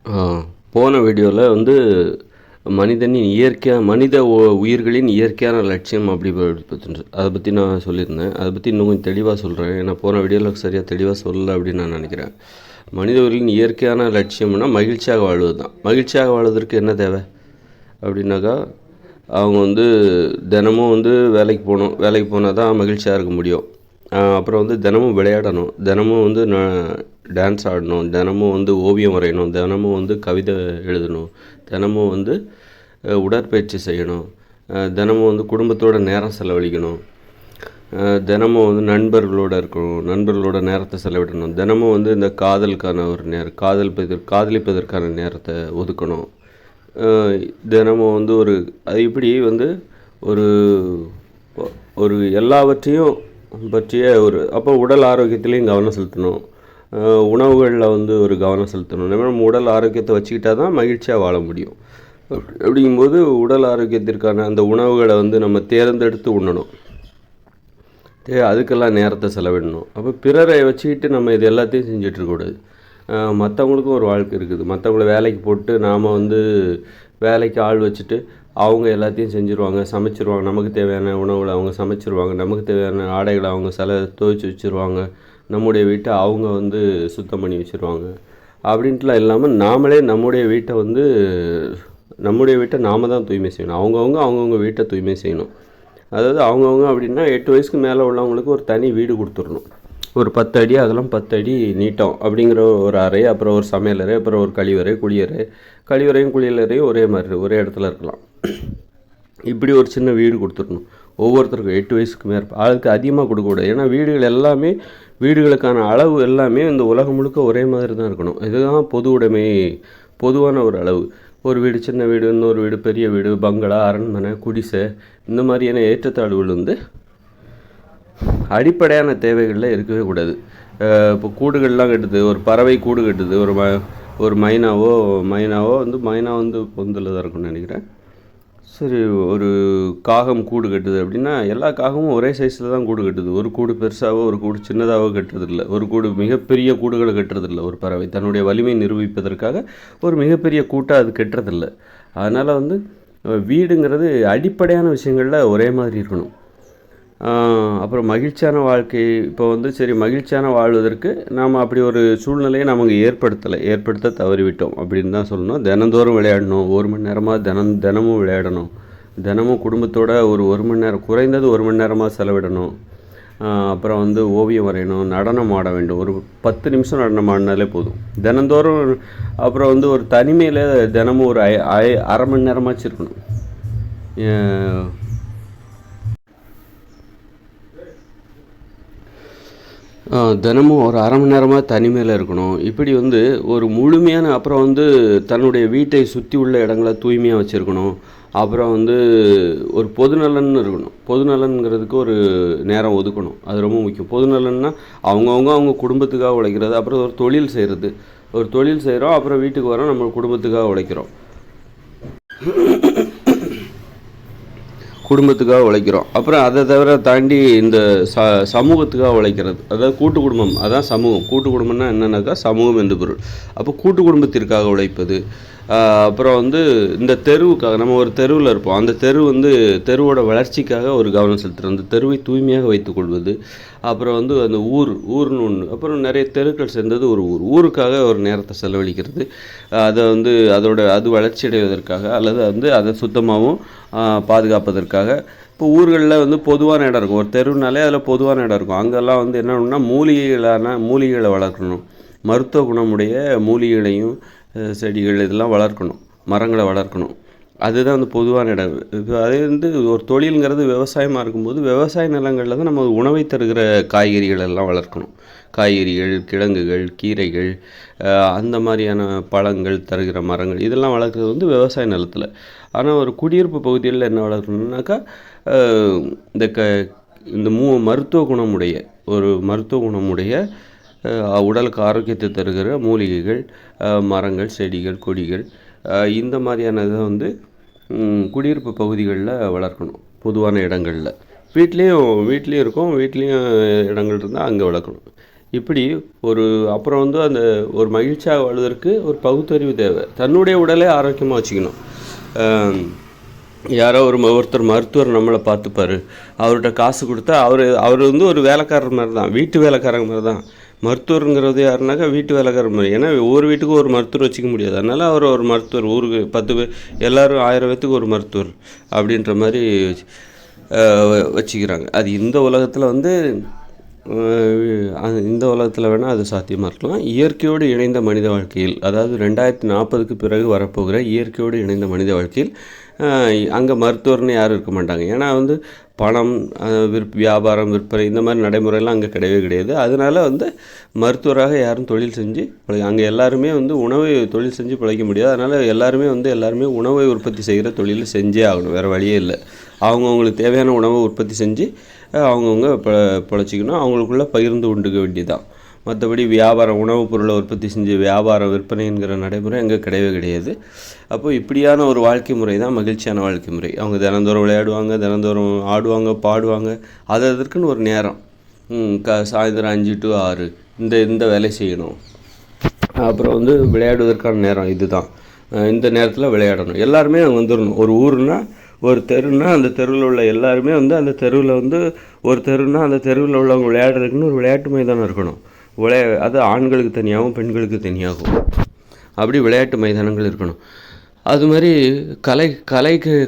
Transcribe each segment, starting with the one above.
ஆ, போன வீடியோவில் வந்து மனித உயிர்களின் இயற்கையான லட்சியம் அப்படி அதை பற்றி நான் சொல்லியிருந்தேன். அதை பற்றி இன்னும் கொஞ்சம் தெளிவாக சொல்கிறேன். ஏன்னா போன வீடியோவில் சரியாக தெளிவாக சொல்லலை அப்படின்னு நான் நினைக்கிறேன். மனித உயிர்களின் இயற்கையான லட்சியம்னா மகிழ்ச்சியாக வாழ்வது தான். மகிழ்ச்சியாக வாழ்வதற்கு என்ன தேவை அப்படின்னாக்கா, அவங்க வந்து தினமும் வந்து வேலைக்கு போகணும். வேலைக்கு போனால் தான் மகிழ்ச்சியாக இருக்க முடியும். அப்புறம் வந்து தினமும் விளையாடணும், தினமும் வந்து டான்ஸ் ஆடணும், தினமும் வந்து ஓவியம் வரையணும், தினமும் வந்து கவிதை எழுதணும், தினமும் வந்து உடற்பயிற்சி செய்யணும், தினமும் வந்து குடும்பத்தோட நேரம் செலவழிக்கணும், தினமும் வந்து நண்பர்களோடு இருக்கணும், நண்பர்களோட நேரத்தை செலவிடணும், தினமும் வந்து இந்த காதலுக்கான ஒரு காதலிப்பதற்கான நேரத்தை ஒதுக்கணும், தினமும் வந்து அது இப்படி வந்து ஒரு ஒரு எல்லாவற்றையும் பற்றிய அப்போ உடல் ஆரோக்கியத்துலேயும் கவனம் செலுத்தணும், உணவுகளில் வந்து ஒரு கவனம் செலுத்தணும். நம்ம உடல் ஆரோக்கியத்தை வச்சுக்கிட்டா தான் மகிழ்ச்சியாக வாழ முடியும். அப்படிங்கும்போது உடல் ஆரோக்கியத்திற்கான அந்த உணவுகளை வந்து நம்ம தேர்ந்தெடுத்து உண்ணணும், அதுக்கெல்லாம் நேரத்தை செலவிடணும். அப்போ பிறரை வச்சுக்கிட்டு நம்ம இது எல்லாத்தையும் செஞ்சிட்ருக்கக்கூடாது. மற்றவங்களுக்கும் ஒரு வாழ்க்கை இருக்குது. மற்றவங்கள வேலைக்கு போட்டு நாம் வந்து வேலைக்கு ஆள் வச்சுட்டு அவங்க எல்லாத்தையும் செஞ்சுருவாங்க, சமைச்சிருவாங்க. நமக்கு தேவையான உணவுகளை அவங்க சமைச்சிருவாங்க, நமக்கு தேவையான ஆடைகளை அவங்க துவைச்சி வச்சுருவாங்க, நம்முடைய வீட்டை அவங்க வந்து சுத்தம் பண்ணி வச்சுருவாங்க. அப்படின்ட்டுலாம் இல்லாமல் நாமளே நம்முடைய வீட்டை நாம் தான் தூய்மை செய்யணும். அவங்கவுங்க வீட்டை தூய்மை செய்யணும். அதாவது அவங்கவுங்க அப்படின்னா 8 வயசுக்கு மேலே உள்ளவங்களுக்கு ஒரு தனி வீடு கொடுத்துடணும். ஒரு 10 அடி அகலம் 10 அடி நீட்டம் அப்படிங்கிற ஒரு அறை, அப்புறம் ஒரு சமையலறை, அப்புறம் ஒரு கழிவறையும் குளியலறையும் ஒரே இடத்துல இருக்கலாம். இப்படி ஒரு சின்ன வீடு கொடுத்துடணும் ஒவ்வொருத்தருக்கும். 8 வயசுக்கு அதுக்கு அதிகமாக கொடுக்கக்கூடாது. ஏன்னா வீடுகளுக்கான அளவு எல்லாமே இந்த உலகம் முழுக்க ஒரே மாதிரி தான் இருக்கணும். இதுதான் பொதுவான ஒரு அளவு. ஒரு வீடு சின்ன வீடு, இன்னொரு வீடு பெரிய வீடு, பங்களா, அரண்மனை, குடிசை, இந்த மாதிரியான ஏற்றத்தாழ்வுகள் வந்து அடிப்படையான தேவைகளில் இருக்கவே கூடாது. இப்போ கூடுகள்லாம் கட்டுது, ஒரு பறவை கூடு கட்டுது, ஒரு மைனாவோ வந்து பொந்தில் தான் இருக்குன்னு நினைக்கிறேன். சரி, ஒரு காகம் கூடு கட்டுது அப்படின்னா எல்லா காகமும் ஒரே சைஸில் தான் கூடு கட்டுது. ஒரு கூடு பெருசாகவோ ஒரு கூடு சின்னதாகவோ கட்டுறதில்லை. ஒரு கூடு மிகப்பெரிய கூடுகளை கட்டுறதில்லை. ஒரு பறவை தன்னுடைய வலிமை நிரூபிப்பதற்காக ஒரு மிகப்பெரிய கூட்டாக அது கட்டுறதில்லை. அதனால் வந்து வீடுங்கிறது அடிப்படையான விஷயங்களில் ஒரே மாதிரி இருக்கணும். அப்புறம் மகிழ்ச்சியான வாழ்க்கை, இப்போ வந்து சரி மகிழ்ச்சியான வாழ்வதற்கு நாம் அப்படி ஒரு சூழ்நிலையை நமக்கு ஏற்படுத்த தவறிவிட்டோம் அப்படின்னு தான் சொல்லணும். தினந்தோறும் விளையாடணும், 1 மணி நேரமாக தினமும் விளையாடணும், தினமும் குடும்பத்தோட ஒரு மணி நேரம், குறைந்தது 1 மணி நேரமாக செலவிடணும். அப்புறம் வந்து ஓவியம் வரையணும், நடனம் ஆட வேண்டும், ஒரு 10 நிமிஷம் நடனம் ஆடினாலே போதும் தினந்தோறும். அப்புறம் வந்து ஒரு தனிமையில் தினமும் ஒரு அரை மணி நேரமாச்சு இருக்கணும். தினமும் ஒரு அரை மணி நேரமாக தனிமையில் இருக்கணும். இப்படி வந்து ஒரு முழுமையான, அப்புறம் வந்து தன்னுடைய வீட்டை சுற்றி உள்ள இடங்களை தூய்மையாக வச்சுருக்கணும். அப்புறம் வந்து ஒரு பொதுநலன் இருக்கணும். பொதுநலன்கிறதுக்கு ஒரு நேரம் ஒதுக்கணும். அது ரொம்ப முக்கியம். பொதுநலன்னா அவங்க குடும்பத்துக்காக உழைக்கிறது. அப்புறம் ஒரு தொழில் செய்கிறோம், அப்புறம் வீட்டுக்கு வரோம், நம்ம குடும்பத்துக்காக உழைக்கிறோம். அப்புறம் அதை தவிர தாண்டி இந்த சமூகத்துக்காக உழைக்கிறது, அதாவது கூட்டு குடும்பம், அதான் சமூகம். கூட்டு குடும்பம்னா என்னன்னாக்கா சமூகம் என்று பொருள். அப்போ கூட்டு குடும்பத்திற்காக உழைப்பது. அப்புறம் வந்து இந்த தெருவுக்காக, நம்ம ஒரு தெருவில் இருப்போம், அந்த தெருவோட வளர்ச்சிக்காக ஒரு கவனம் செலுத்துகிறது, அந்த தெருவை தூய்மையாக வைத்துக்கொள்வது. அப்புறம் வந்து அந்த ஊர்னு ஒன்று, அப்புறம் நிறைய தெருக்கள் சேர்ந்தது ஒரு ஊருக்காக ஒரு நேரத்தை செலவழிக்கிறது. அதை வந்து அது வளர்ச்சி அடைவதற்காக, அல்லது வந்து அதை சுத்தமாகவும் பாதுகாப்பதற்காக. இப்போ ஊர்களில் வந்து பொதுவான இடம் இருக்கும், ஒரு தெருவுனாலே அதில் பொதுவான இடம் இருக்கும். அங்கெல்லாம் வந்து என்னன்னா மூலிகைகளை வளர்க்கணும், மருத்துவ குணமுடைய மூலிகைகளையும் செடிகள் இதெல்லாம் வளர்க்கணும், மரங்களை வளர்க்கணும். அதுதான் வந்து பொதுவான இடம். இப்போ அதே வந்து ஒரு தொழிலுங்கிறது விவசாயமாக இருக்கும்போது விவசாய நிலங்களில் தான் நம்ம உணவை தருகிற காய்கறிகள் எல்லாம் வளர்க்கணும். காய்கறிகள், கிழங்குகள், கீரைகள், அந்த மாதிரியான பழங்கள் தருகிற மரங்கள் இதெல்லாம் வளர்க்குறது வந்து விவசாய நிலத்தில். ஆனால் ஒரு குடியிருப்பு பகுதிகளில் என்ன வளர்க்கணுன்னாக்கா, இந்த மருத்துவ குணமுடைய உடலுக்கு ஆரோக்கியத்தை தருகிற மூலிகைகள், மரங்கள், செடிகள், கொடிகள், இந்த மாதிரியான இதை வந்து குடியிருப்பு பகுதிகளில் வளர்க்கணும், பொதுவான இடங்களில். வீட்லேயும் இருக்கும், வீட்லேயும் இடங்கள் இருந்தால் அங்கே வளர்க்கணும். இப்படி ஒரு அப்புறம் வந்து அந்த ஒரு மகிழ்ச்சியாக வாழ்வதற்கு ஒரு பகுத்தறிவு தேவை. தன்னுடைய உடலை ஆரோக்கியமாக வச்சுக்கணும். யாரோ ஒருத்தர் மருத்துவர் நம்மளை பார்த்துப்பார், அவர்கிட்ட காசு கொடுத்தா அவர் வந்து ஒரு வேலைக்காரர் மாதிரி தான், வீட்டு வேலைக்காரங்க மாதிரி தான். மருத்துவருங்கிறது யாருனாக்கா வீட்டு வேலைக்காரர் மாதிரி. ஏன்னா ஒவ்வொரு வீட்டுக்கும் ஒரு மருத்துவர் வச்சுக்க முடியாது. அதனால் அவர் ஒரு மருத்துவர், ஊருக்கு 10 பேர் எல்லோரும் 1000 பேத்துக்கு ஒரு மருத்துவர் அப்படின்ற மாதிரி வச்சுக்கிறாங்க. அது இந்த உலகத்தில் வந்து இந்த உலகத்தில் வேணால் அது சாத்தியமாக இருக்கலாம். இயற்கையோடு இணைந்த மனித வாழ்க்கையில், அதாவது 2040க்கு பிறகு வரப்போகிற இயற்கையோடு இணைந்த மனித வாழ்க்கையில் அங்கே மருத்துவர்னு யாரும் இருக்க மாட்டாங்க. ஏன்னா வந்து பணம், வியாபாரம், விற்பனை இந்த மாதிரி நடைமுறையெல்லாம் அங்கே கிடையவே கிடையாது. அதனால் வந்து மருத்துவராக யாரும் தொழில் செஞ்சு அங்கே எல்லாருமே வந்து உணவை தொழில் செஞ்சு பிழைக்க முடியாது. அதனால் எல்லாருமே உணவை உற்பத்தி செய்கிற தொழில் செஞ்சே ஆகணும், வேறு வழியே இல்லை. அவங்கவுங்களுக்கு தேவையான உணவை உற்பத்தி செஞ்சு அவங்கவுங்க பிழைச்சிக்கணும், அவங்களுக்குள்ளே பகிர்ந்து உண்டுக்க வேண்டியதான். மற்றபடி வியாபாரம், உணவுப் பொருளை உற்பத்தி செஞ்சு வியாபாரம் விற்பனைங்கிற நடைமுறை அங்கே கிடையவே கிடையாது. அப்போது இப்படியான ஒரு வாழ்க்கை முறை தான் மகிழ்ச்சியான வாழ்க்கை முறை. அவங்க தினந்தோறும் விளையாடுவாங்க, தினந்தோறும் ஆடுவாங்க, பாடுவாங்க. அதற்குன்னு ஒரு நேரம், சாயந்தரம் 5 to 6 இந்த வேலை செய்யணும். அப்புறம் வந்து விளையாடுவதற்கான நேரம் இதுதான், இந்த நேரத்தில் விளையாடணும். எல்லாருமே அங்கே வந்துடணும். ஒரு ஊருன்னா, ஒரு தெருன்னா, அந்த தெருவில் உள்ள எல்லாருமே வந்து அந்த தெருவில் வந்து ஒரு தெருன்னா அந்த தெருவில் உள்ளவங்க விளையாடுறதுக்குன்னு ஒரு விளையாட்டு மைதானம் இருக்கணும். அது ஆண்களுக்கு தனியாகவும் பெண்களுக்கு தனியாகும். அப்படி விளையாட்டு மைதானங்கள் இருக்கணும். அது மாதிரி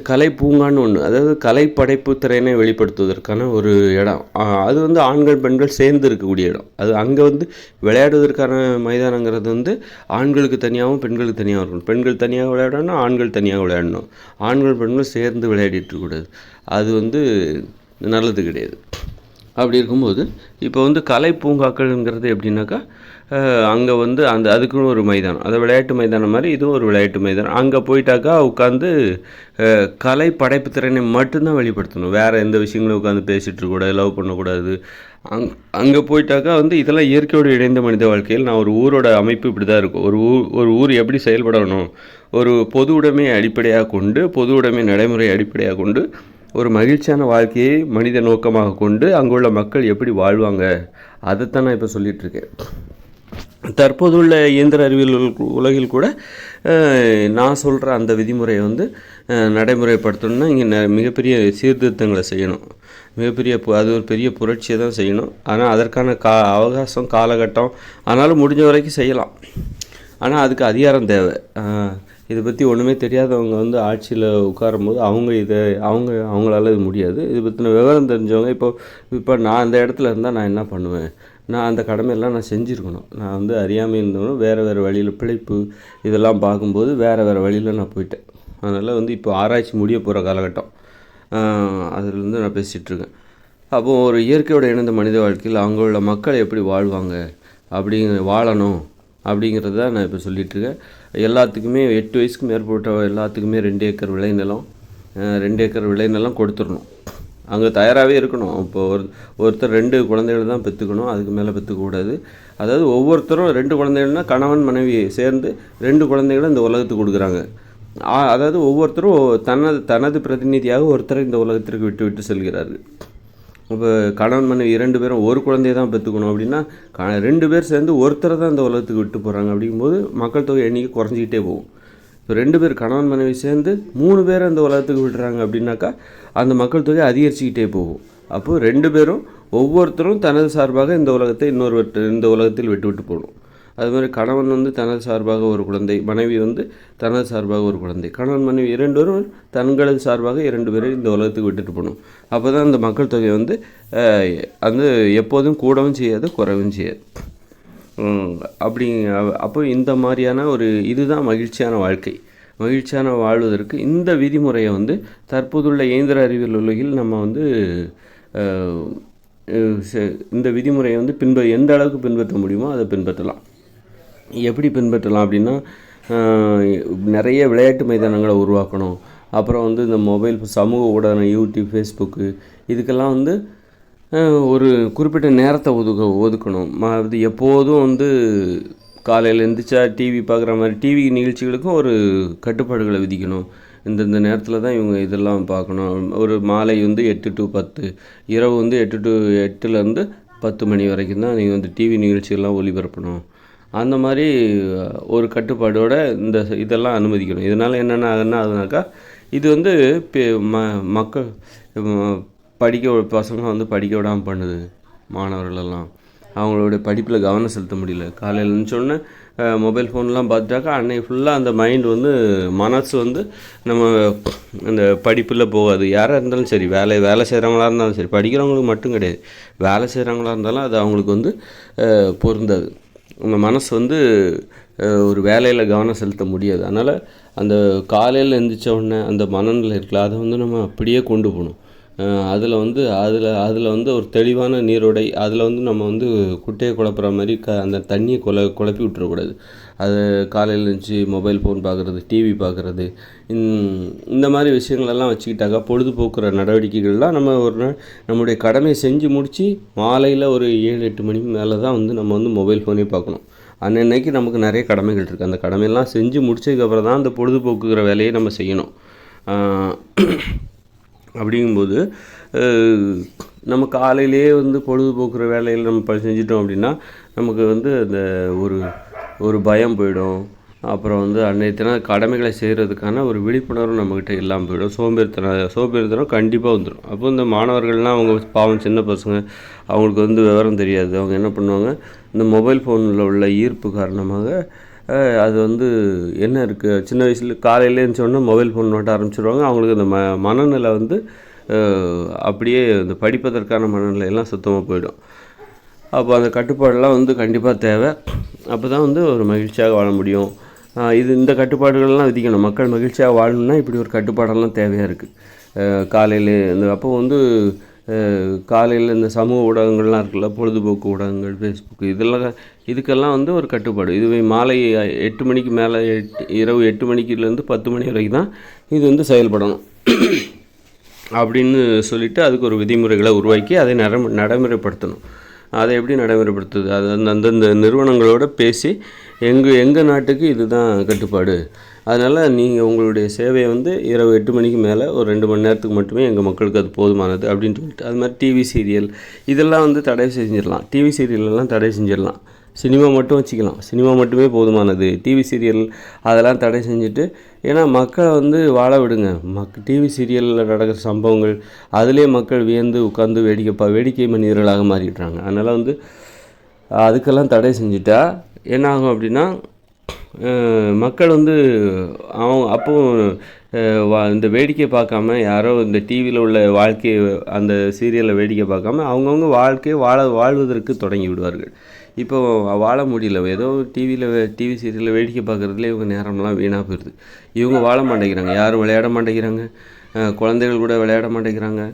கலை பூங்கான்னு ஒன்று, அதாவது கலை படைப்பு திறனை வெளிப்படுத்துவதற்கான ஒரு இடம். அது வந்து ஆண்கள் பெண்கள் சேர்ந்து இருக்கக்கூடிய இடம். அது அங்கே வந்து விளையாடுவதற்கான மைதானங்கிறது வந்து ஆண்களுக்கு தனியாகவும் பெண்களுக்கு தனியாகவும் இருக்கணும். பெண்கள் தனியாக விளையாடணும், ஆண்கள் தனியாக விளையாடணும். ஆண்கள் பெண்கள் சேர்ந்து விளையாடிட்டு இருக்கக்கூடாது. அது வந்து நல்லது கிடையாது. அப்படி இருக்கும்போது இப்போ வந்து கலை பூங்காக்கள்ங்கிறது எப்படின்னாக்கா, அங்கே வந்து அதுக்குன்னு ஒரு மைதானம், அதை விளையாட்டு மைதானம் மாதிரி இதுவும் ஒரு விளையாட்டு மைதானம். அங்கே போயிட்டாக்கா உட்காந்து கலை படைப்பு திறனை மட்டும்தான் வெளிப்படுத்தணும். வேறு எந்த விஷயங்களும் உட்காந்து பேசிகிட்டு இருக்கக்கூடாது, லவ் பண்ணக்கூடாது. அங்கே போயிட்டாக்கா வந்து இதெல்லாம் இயற்கையோடு இணைந்த மனித வாழ்க்கையில் நான் ஒரு ஊரோட அமைப்பு இப்படி தான் இருக்கும். ஒரு ஊர் எப்படி செயல்படணும், ஒரு பொது உடைமையை அடிப்படையாக கொண்டு, பொது உடைமை நடைமுறை அடிப்படையாக கொண்டு ஒரு மகிழ்ச்சியான வாழ்க்கையை மனித நோக்கமாக கொண்டு அங்குள்ள மக்கள் எப்படி வாழ்வாங்க, அதைத்தான் நான் இப்போ சொல்லிகிட்ருக்கேன். தற்போதுள்ள இயந்திர அறிவியல் உலகில் கூட நான் சொல்கிற அந்த விதிமுறையை வந்து நடைமுறைப்படுத்தணும்னா இங்கே மிகப்பெரிய சீர்திருத்தங்களை செய்யணும். அது ஒரு பெரிய புரட்சியை தான் செய்யணும். ஆனால் அதற்கான அவகாசம், காலகட்டம், ஆனாலும் முடிஞ்ச வரைக்கும் செய்யலாம். ஆனால் அதுக்கு அதிகாரம் தேவை. இதை பற்றி ஒன்றுமே தெரியாதவங்க வந்து ஆட்சியில் உட்காரும்போது அவங்களால இது முடியாது. இதை பற்றின விவரம் தெரிஞ்சவங்க இப்போ நான் அந்த இடத்துல இருந்தால் நான் என்ன பண்ணுவேன், நான் அந்த கடமையெல்லாம் நான் செஞ்சுருக்கணும். நான் வந்து அறியாமல் இருந்தவனும் வேறு வழியில் பிழைப்பு இதெல்லாம் பார்க்கும்போது வேறு வழியில் நான் போயிட்டேன். அதனால் வந்து இப்போ ஆராய்ச்சி முடிய போகிற காலகட்டம், அதிலேருந்து நான் பேசிகிட்ருக்கேன். அப்போது ஒரு இயற்கையோட இணைந்த மனித வாழ்க்கையில் அங்கே உள்ள மக்கள் எப்படி வாழ்வாங்க, வாழணும் அப்படிங்கிறது தான் நான் இப்போ சொல்லிகிட்ருக்கேன். எல்லாத்துக்குமே 8 வயசுக்கு மேற்பட்ட எல்லாத்துக்குமே 2 ஏக்கர் விளைநிலம், 2 ஏக்கர் விளைநிலம் கொடுத்துடணும். அங்கே தயாராகவே இருக்கணும். இப்போ ஒருத்தர் 2 குழந்தைகள் தான் பெற்றுக்கணும், அதுக்கு மேலே பெற்றுக்கூடாது. அதாவது ஒவ்வொருத்தரும் 2 குழந்தைகள்னால் கணவன் மனைவி சேர்ந்து 2 குழந்தைகளை இந்த உலகத்துக்கு கொடுக்குறாங்க. அதாவது ஒவ்வொருத்தரும் தனது பிரதிநிதியாக ஒருத்தரை இந்த உலகத்திற்கு விட்டு செல்கிறார்கள். இப்போ கணவன் மனைவி 2 பேரும் ஒரு குழந்தைய தான் பெற்றுக்கணும் அப்படின்னா 2 பேர் சேர்ந்து ஒருத்தரை தான் இந்த உலகத்துக்கு விட்டு போகிறாங்க. அப்படிங்கும்போது மக்கள் தொகை எண்ணிக்கை குறைஞ்சிக்கிட்டே போகும். இப்போ 2 பேர் கணவன் மனைவி சேர்ந்து 3 பேரை இந்த உலகத்துக்கு விடுறாங்க அப்படின்னாக்கா அந்த மக்கள் தொகை அதிகரிச்சுக்கிட்டே போகும். அப்போது 2 பேரும் ஒவ்வொருத்தரும் தனது சார்பாக இந்த உலகத்தை இந்த உலகத்தில் விட்டு போகணும். அது மாதிரி கணவன் வந்து தனது சார்பாக ஒரு குழந்தை, மனைவி வந்து தனது சார்பாக ஒரு குழந்தை, கணவன் மனைவி 2 பேரும் தங்களது சார்பாக 2 பேரை இந்த உலகத்துக்கு விட்டுட்டு போகணும். அப்போ தான் அந்த மக்கள் தொகை வந்து எப்போதும் கூடவும் செய்யாது, குறைவும் செய்யாது. அப்போ இந்த மாதிரியான இதுதான் மகிழ்ச்சியான வாழ்க்கை. மகிழ்ச்சியான வாழ்வதற்கு இந்த விதிமுறையை வந்து தற்போதுள்ள இயந்திர அறிவியல் உலகில் நம்ம வந்து இந்த விதிமுறையை வந்து எந்த அளவுக்கு பின்பற்ற முடியுமோ அதை பின்பற்றலாம். எப்படி பின்பற்றலாம் அப்படின்னா, நிறைய விளையாட்டு மைதானங்களை உருவாக்கணும். அப்புறம் வந்து இந்த மொபைல் சமூக ஊடகம், யூடியூப், ஃபேஸ்புக்கு இதுக்கெல்லாம் வந்து ஒரு குறிப்பிட்ட நேரத்தை ஒதுக்கணும். அது எப்போதும் வந்து காலையில் எழுந்திரிச்சா டிவி பார்க்குற மாதிரி டிவி நிகழ்ச்சிகளுக்கும் ஒரு கட்டுப்பாடுகளை விதிக்கணும். இந்த நேரத்தில் தான் இவங்க இதெல்லாம் பார்க்கணும். ஒரு மாலை வந்து 8 to 10, இரவு வந்து 8 to 8லேருந்து 10 மணி வரைக்கும் தான் நீங்கள் வந்து டிவி நிகழ்ச்சிகள்லாம் ஒளிபரப்பணும். அந்த மாதிரி ஒரு கட்டுப்பாடோட இதெல்லாம் அனுமதிக்கணும். இதனால் என்ன ஆகுதுனாக்கா, இது வந்து பெ ம மக்கள் பசங்களை வந்து படிக்க விடாமல் பண்ணுது. மாணவர்களெல்லாம் அவங்களுடைய படிப்பில் கவனம் செலுத்த முடியல. காலையில் எழுந்திரிச்சோடனே மொபைல் ஃபோன்லாம் பார்த்துட்டாக்கா அன்னைக்கு ஃபுல்லாக அந்த மைண்ட் வந்து மனசு வந்து நம்ம அந்த படிப்பில் போகாது. யாராக இருந்தாலும் சரி, வேலை செய்கிறவங்களா இருந்தாலும் சரி, படிக்கிறவங்களுக்கு மட்டும் கிடையாது, வேலை செய்கிறவங்களா இருந்தாலும் அது அவங்களுக்கு வந்து பொருந்தாது. அந்த மனசு வந்து ஒரு வேலையில் கவனம் செலுத்த முடியாது. அதனால் அந்த காலையில் எழுந்திரிச்ச உடனே அந்த மனநிலை இருக்குல்ல, அதை வந்து நம்ம அப்படியே கொண்டு போகணும். அதில் வந்து ஒரு தெளிவான நீரோடை, அதில் வந்து நம்ம வந்து குட்டையை குழப்புற மாதிரி அந்த தண்ணியை குழப்பி விட்டுறக்கூடாது. அது காலையில் எழுந்துச்சி மொபைல் ஃபோன் பார்க்குறது, டிவி பார்க்குறது, இந்த மாதிரி விஷயங்களெல்லாம் வச்சுக்கிட்டாக்கா பொழுதுபோக்குற நடவடிக்கைகள்லாம் நம்ம ஒரு நாள் நம்முடைய கடமையை செஞ்சு முடித்து மாலையில் ஒரு 7-8 மணிக்கு மேலே தான் வந்து நம்ம வந்து மொபைல் ஃபோனே பார்க்கணும். அன்னைக்கு நமக்கு நிறைய கடமைகள் இருக்குது. அந்த கடமையெல்லாம் செஞ்சு முடிச்சதுக்கப்புறம் தான் அந்த பொழுதுபோக்குகிற வேலையை நம்ம செய்யணும். அப்படிங்கும்போது நம்ம காலையிலேயே வந்து பொழுதுபோக்குற வேலையில் நம்ம செஞ்சிட்டோம் அப்படின்னா நமக்கு வந்து அந்த ஒரு பயம் போயிடும். அப்புறம் வந்து அன்றைய தினம் கடமைகளை செய்கிறதுக்கான ஒரு விழிப்புணர்வு நம்மக்கிட்ட இல்லாமல் போயிடும். சோம்பேறித்தனம் கண்டிப்பாக வந்துடும். அப்போ இந்த மாணவர்கள்லாம் அவங்க பாவம் சின்ன பசங்க, அவங்களுக்கு வந்து விவரம் தெரியாது. அவங்க என்ன பண்ணுவாங்க, இந்த மொபைல் ஃபோனில் உள்ள ஈர்ப்பு காரணமாக அது வந்து என்ன இருக்குது, சின்ன வயசில் காலையில் எழுந்திரிச்சோடனே மொபைல் ஃபோன் நோட்ட ஆரம்பிச்சிடுவாங்க. அவங்களுக்கு அந்த மனநிலை வந்து அப்படியே இந்த படிப்பதற்கான மனநிலையெல்லாம் சுத்தமாக போயிடும். அப்போ அந்த கட்டுப்பாடெல்லாம் வந்து கண்டிப்பாக தேவை. அப்போ தான் வந்து ஒரு மகிழ்ச்சியாக வாழ முடியும். இந்த கட்டுப்பாடுகள்லாம் விதிக்கணும். மக்கள் மகிழ்ச்சியாக வாழணும்னா இப்படி ஒரு கட்டுப்பாடெல்லாம் தேவையாக இருக்குது. காலையில் அப்போ வந்து காலையில் இந்த சமூக ஊடகங்கள்லாம் இருக்குல்ல, பொழுதுபோக்கு ஊடகங்கள், ஃபேஸ்புக்கு, இதுக்கெல்லாம் வந்து ஒரு கட்டுப்பாடு. இதுவே மாலை 8 மணிக்கு மேலே, இரவு 8 மணிக்குலேருந்து 10 மணி வரைக்கும் தான் இது வந்து செயல்படணும் அப்படின்னு சொல்லிவிட்டு அதுக்கு ஒரு விதிமுறைகளை உருவாக்கி அதை நடைமுறைப்படுத்தணும். அதை எப்படி நடைமுறைப்படுத்துது, அது அந்தந்த நிறுவனங்களோட பேசி எங்கள் நாட்டுக்கு இதுதான் கட்டுப்பாடு, அதனால் நீங்கள் உங்களுடைய சேவையை வந்து இரவு 8 மணிக்கு மேலே ஒரு 2 மணி நேரத்துக்கு மட்டுமே எங்கள் மக்களுக்கு அது போதுமானது அப்படின்னு சொல்லிட்டு, அது மாதிரி டிவி சீரியல் இதெல்லாம் வந்து தடை செஞ்சிடலாம். டிவி சீரியலெல்லாம் தடை செஞ்சிடலாம். சினிமா மட்டும் வச்சுக்கலாம், சினிமா மட்டுமே போதுமானது. டிவி சீரியல் அதெல்லாம் தடை செஞ்சுட்டு, ஏன்னா மக்களை வந்து வாழ விடுங்க. டிவி சீரியலில் நடக்கிற சம்பவங்கள் அதிலே மக்கள் வியந்து உட்காந்து வேடிக்கை மனிதர்களாக மாறிடுறாங்க. அதனால் வந்து அதுக்கெல்லாம் தடை செஞ்சுட்டா என்ன ஆகும் அப்படின்னா, மக்கள் வந்து இந்த வேடிக்கை பார்க்காம, யாரோ இந்த டிவியில் உள்ள வாழ்க்கையை அந்த சீரியலை வேடிக்கை பார்க்காம அவங்கவுங்க வாழ்க்கையை வாழ்வதற்கு தொடங்கி விடுவார்கள். இப்போ வாழ முடியல, ஏதோ டிவி சீரியலில் வேடிக்கை பார்க்குறதுல இவங்க நேரம்லாம் வீணாக போயிடுது. இவங்க வாழ மாட்டேங்கிறாங்க, யாரும் விளையாட மாட்டேங்கிறாங்க, குழந்தைகள் கூட விளையாட மாட்டேங்கிறாங்க.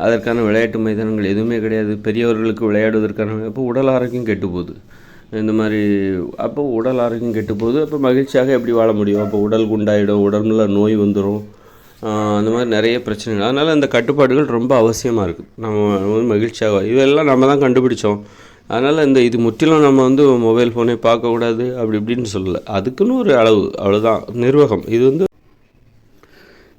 அதற்கான விளையாட்டு மைதானங்கள் எதுவுமே கிடையாது. பெரியவர்களுக்கு விளையாடுவதற்கான அப்போ உடல் ஆரோக்கியம் கெட்டு போகுது. இந்த மாதிரி அப்போ உடல் ஆரோக்கியம் கெட்டு போகுது. அப்போ மகிழ்ச்சியாக எப்படி வாழ முடியும்? அப்போ உடல் குண்டாயிடும், உடம்புல நோய் வந்துடும், அந்த மாதிரி நிறைய பிரச்சனைகள். அதனால் அந்த கட்டுப்பாடுகள் ரொம்ப அவசியமாக இருக்குது. நம்ம மகிழ்ச்சியாக இதெல்லாம் நம்ம தான் கண்டுபிடிச்சோம். அதனால் இது முற்றிலும் நம்ம வந்து மொபைல் ஃபோனே பார்க்கக்கூடாது அப்படி இப்படின்னு சொல்லலை. அதுக்குன்னு ஒரு அளவு, அவ்வளோதான். நிர்வாகம்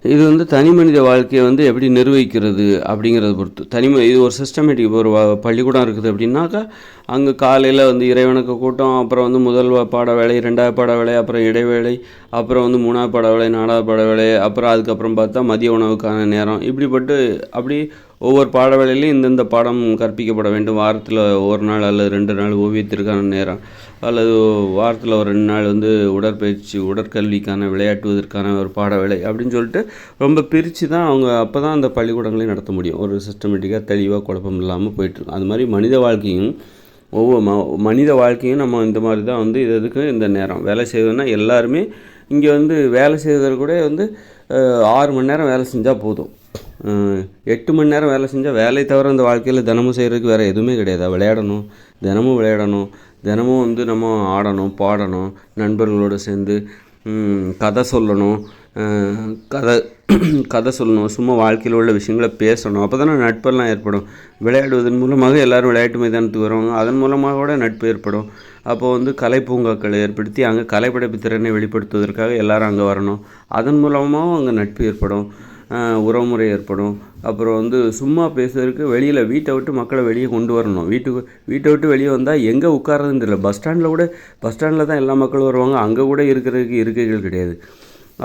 இது வந்து தனி மனித வாழ்க்கையை வந்து எப்படி நிர்வகிக்கிறது அப்படிங்கிறத பொறுத்து. இது ஒரு சிஸ்டமேட்டிக். இப்போ ஒரு பள்ளிக்கூடம் இருக்குது அப்படின்னாக்கா, அங்கே காலையில் வந்து இறைவணக்க கூட்டம், அப்புறம் வந்து முதல் பாட வேலை, 2வது பாட வேலை, அப்புறம் இடைவேளை, அப்புறம் வந்து 3வது பாட வேலை, 4வது பாட வேலை, அப்புறம் அதுக்கப்புறம் பார்த்தா மதிய உணவுக்கான நேரம், அப்படி ஒவ்வொரு பாட வேலையிலையும் இந்தந்த பாடம் கற்பிக்கப்பட வேண்டும். வாரத்தில் ஒரு நாள் அல்லது 2 நாள் ஓவியத்திற்கான நேரம், அல்லது வாரத்தில் ஒரு 2 நாள் வந்து உடற்பயிற்சி, உடற்கல்விக்கான, விளையாட்டுவதற்கான ஒரு பாட வேலை அப்படின்னு சொல்லிட்டு ரொம்ப பிரித்து தான் அவங்க அப்போ தான் அந்த பள்ளிக்கூடங்களையும் நடத்த முடியும். ஒரு சிஸ்டமேட்டிக்காக தெளிவாக குழப்பம் இல்லாமல் போயிட்டுருக்கும். அது மாதிரி மனித வாழ்க்கையும் நம்ம இந்த மாதிரி தான் வந்து இதுக்கு இந்த நேரம் வேலை செய்வதுன்னா, எல்லாருமே இங்கே வந்து வேலை செய்வதற்கு கூட வந்து 6 மணி நேரம் வேலை செஞ்சால் போதும். 8 மணி நேரம் வேலை செஞ்சால், வேலை தவிர அந்த வாழ்க்கையில் தினமும் செய்கிறதுக்கு வேறு எதுவுமே கிடையாது. தினமும் விளையாடணும், தினமும் வந்து நம்ம ஆடணும், பாடணும், நண்பர்களோடு சேர்ந்து கதை சொல்லணும், சும்மா வாழ்க்கையில் உள்ள விஷயங்களை பேசணும். அப்போ தானே நட்பெல்லாம் ஏற்படும். விளையாடுவதன் மூலமாக எல்லோரும் விளையாட்டு மைதானத்துக்கு வருவாங்க, அதன் மூலமாக கூட நட்பு ஏற்படும். அப்போ வந்து கலை பூங்காக்களை ஏற்படுத்தி அங்கே கலைப்படைப்பு திறனை வெளிப்படுத்துவதற்காக எல்லோரும் அங்கே வரணும். அதன் மூலமாகவும் அங்கே நட்பு ஏற்படும், உறவுமுறை ஏற்படும். அப்புறம் வந்து சும்மா பேசுறதுக்கு வெளியில் வீட்டை விட்டு மக்களை வெளியே கொண்டு வரணும். வீட்டை விட்டு வெளியே வந்தால் எங்கே உட்கார்றதுன்னு தெரியல. பஸ் ஸ்டாண்டில் தான் எல்லா மக்களும் வருவாங்க. அங்கே கூட இருக்கிறதுக்கு இருக்கைகள் கிடையாது.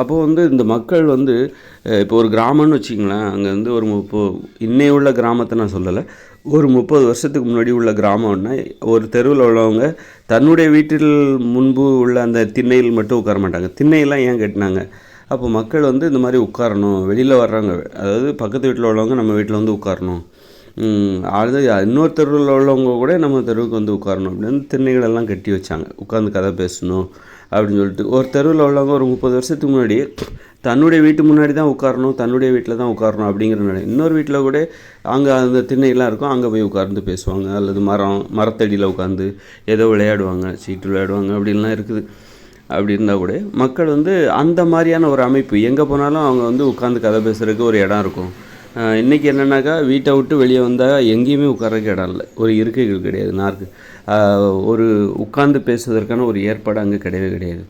அப்போது வந்து இந்த மக்கள் வந்து இப்போ ஒரு கிராமம்னு வச்சிங்களேன், அங்கே வந்து இன்னைய உள்ள கிராமத்தை நான் சொல்லலை, ஒரு 30 வருஷத்துக்கு முன்னாடி உள்ள கிராமம்னா ஒரு தெருவில் உள்ளவங்க தன்னுடைய வீட்டில் முன்பு உள்ள அந்த திண்ணையில் மட்டும் உட்கார மாட்டாங்க. திண்ணையெல்லாம் ஏன் கட்டினாங்க? அப்போ மக்கள் வந்து இந்த மாதிரி உட்காரணும், வெளியில் வர்றாங்க, அதாவது பக்கத்து வீட்டில் உள்ளவங்க நம்ம வீட்டில் வந்து உட்காரணும், அது இன்னொரு தெருவில் உள்ளவங்க கூட நம்ம தெருவுக்கு வந்து உட்காரணும் அப்படின்னு திண்ணைகளெல்லாம் கட்டி வச்சாங்க. உட்காந்து கதை பேசணும் அப்படின்னு சொல்லிட்டு ஒரு தெருவில் உள்ளவங்க ஒரு 30 வருஷத்துக்கு முன்னாடி தன்னுடைய வீட்டு முன்னாடி தான் உட்காரணும், தன்னுடைய வீட்டில் தான் உட்காரணும் அப்படிங்கிற இன்னொரு வீட்டில் கூட அங்கே அந்த திண்ணையெல்லாம் இருக்கும், அங்கே போய் உட்கார்ந்து பேசுவாங்க, அல்லது மரத்தடியில் உட்காந்து ஏதோ விளையாடுவாங்க, சீட்டு விளையாடுவாங்க அப்படின்லாம் இருக்குது. அப்படி இருந்தால் கூட மக்கள் வந்து அந்த மாதிரியான ஒரு அமைப்பு எங்கே போனாலும் அவங்க வந்து உட்காந்து கதை பேசுகிறதுக்கு ஒரு இடம் இருக்கும். இன்றைக்கி என்னென்னாக்கா வீட்டை விட்டு வெளியே வந்தால் எங்கேயுமே உட்காரக்கு இடம் இல்லை, ஒரு இருக்கைகள் கிடையாது, ஒரு உட்கார்ந்து பேசுவதற்கான ஒரு ஏற்பாடு அங்கே கிடையவே கிடையாது.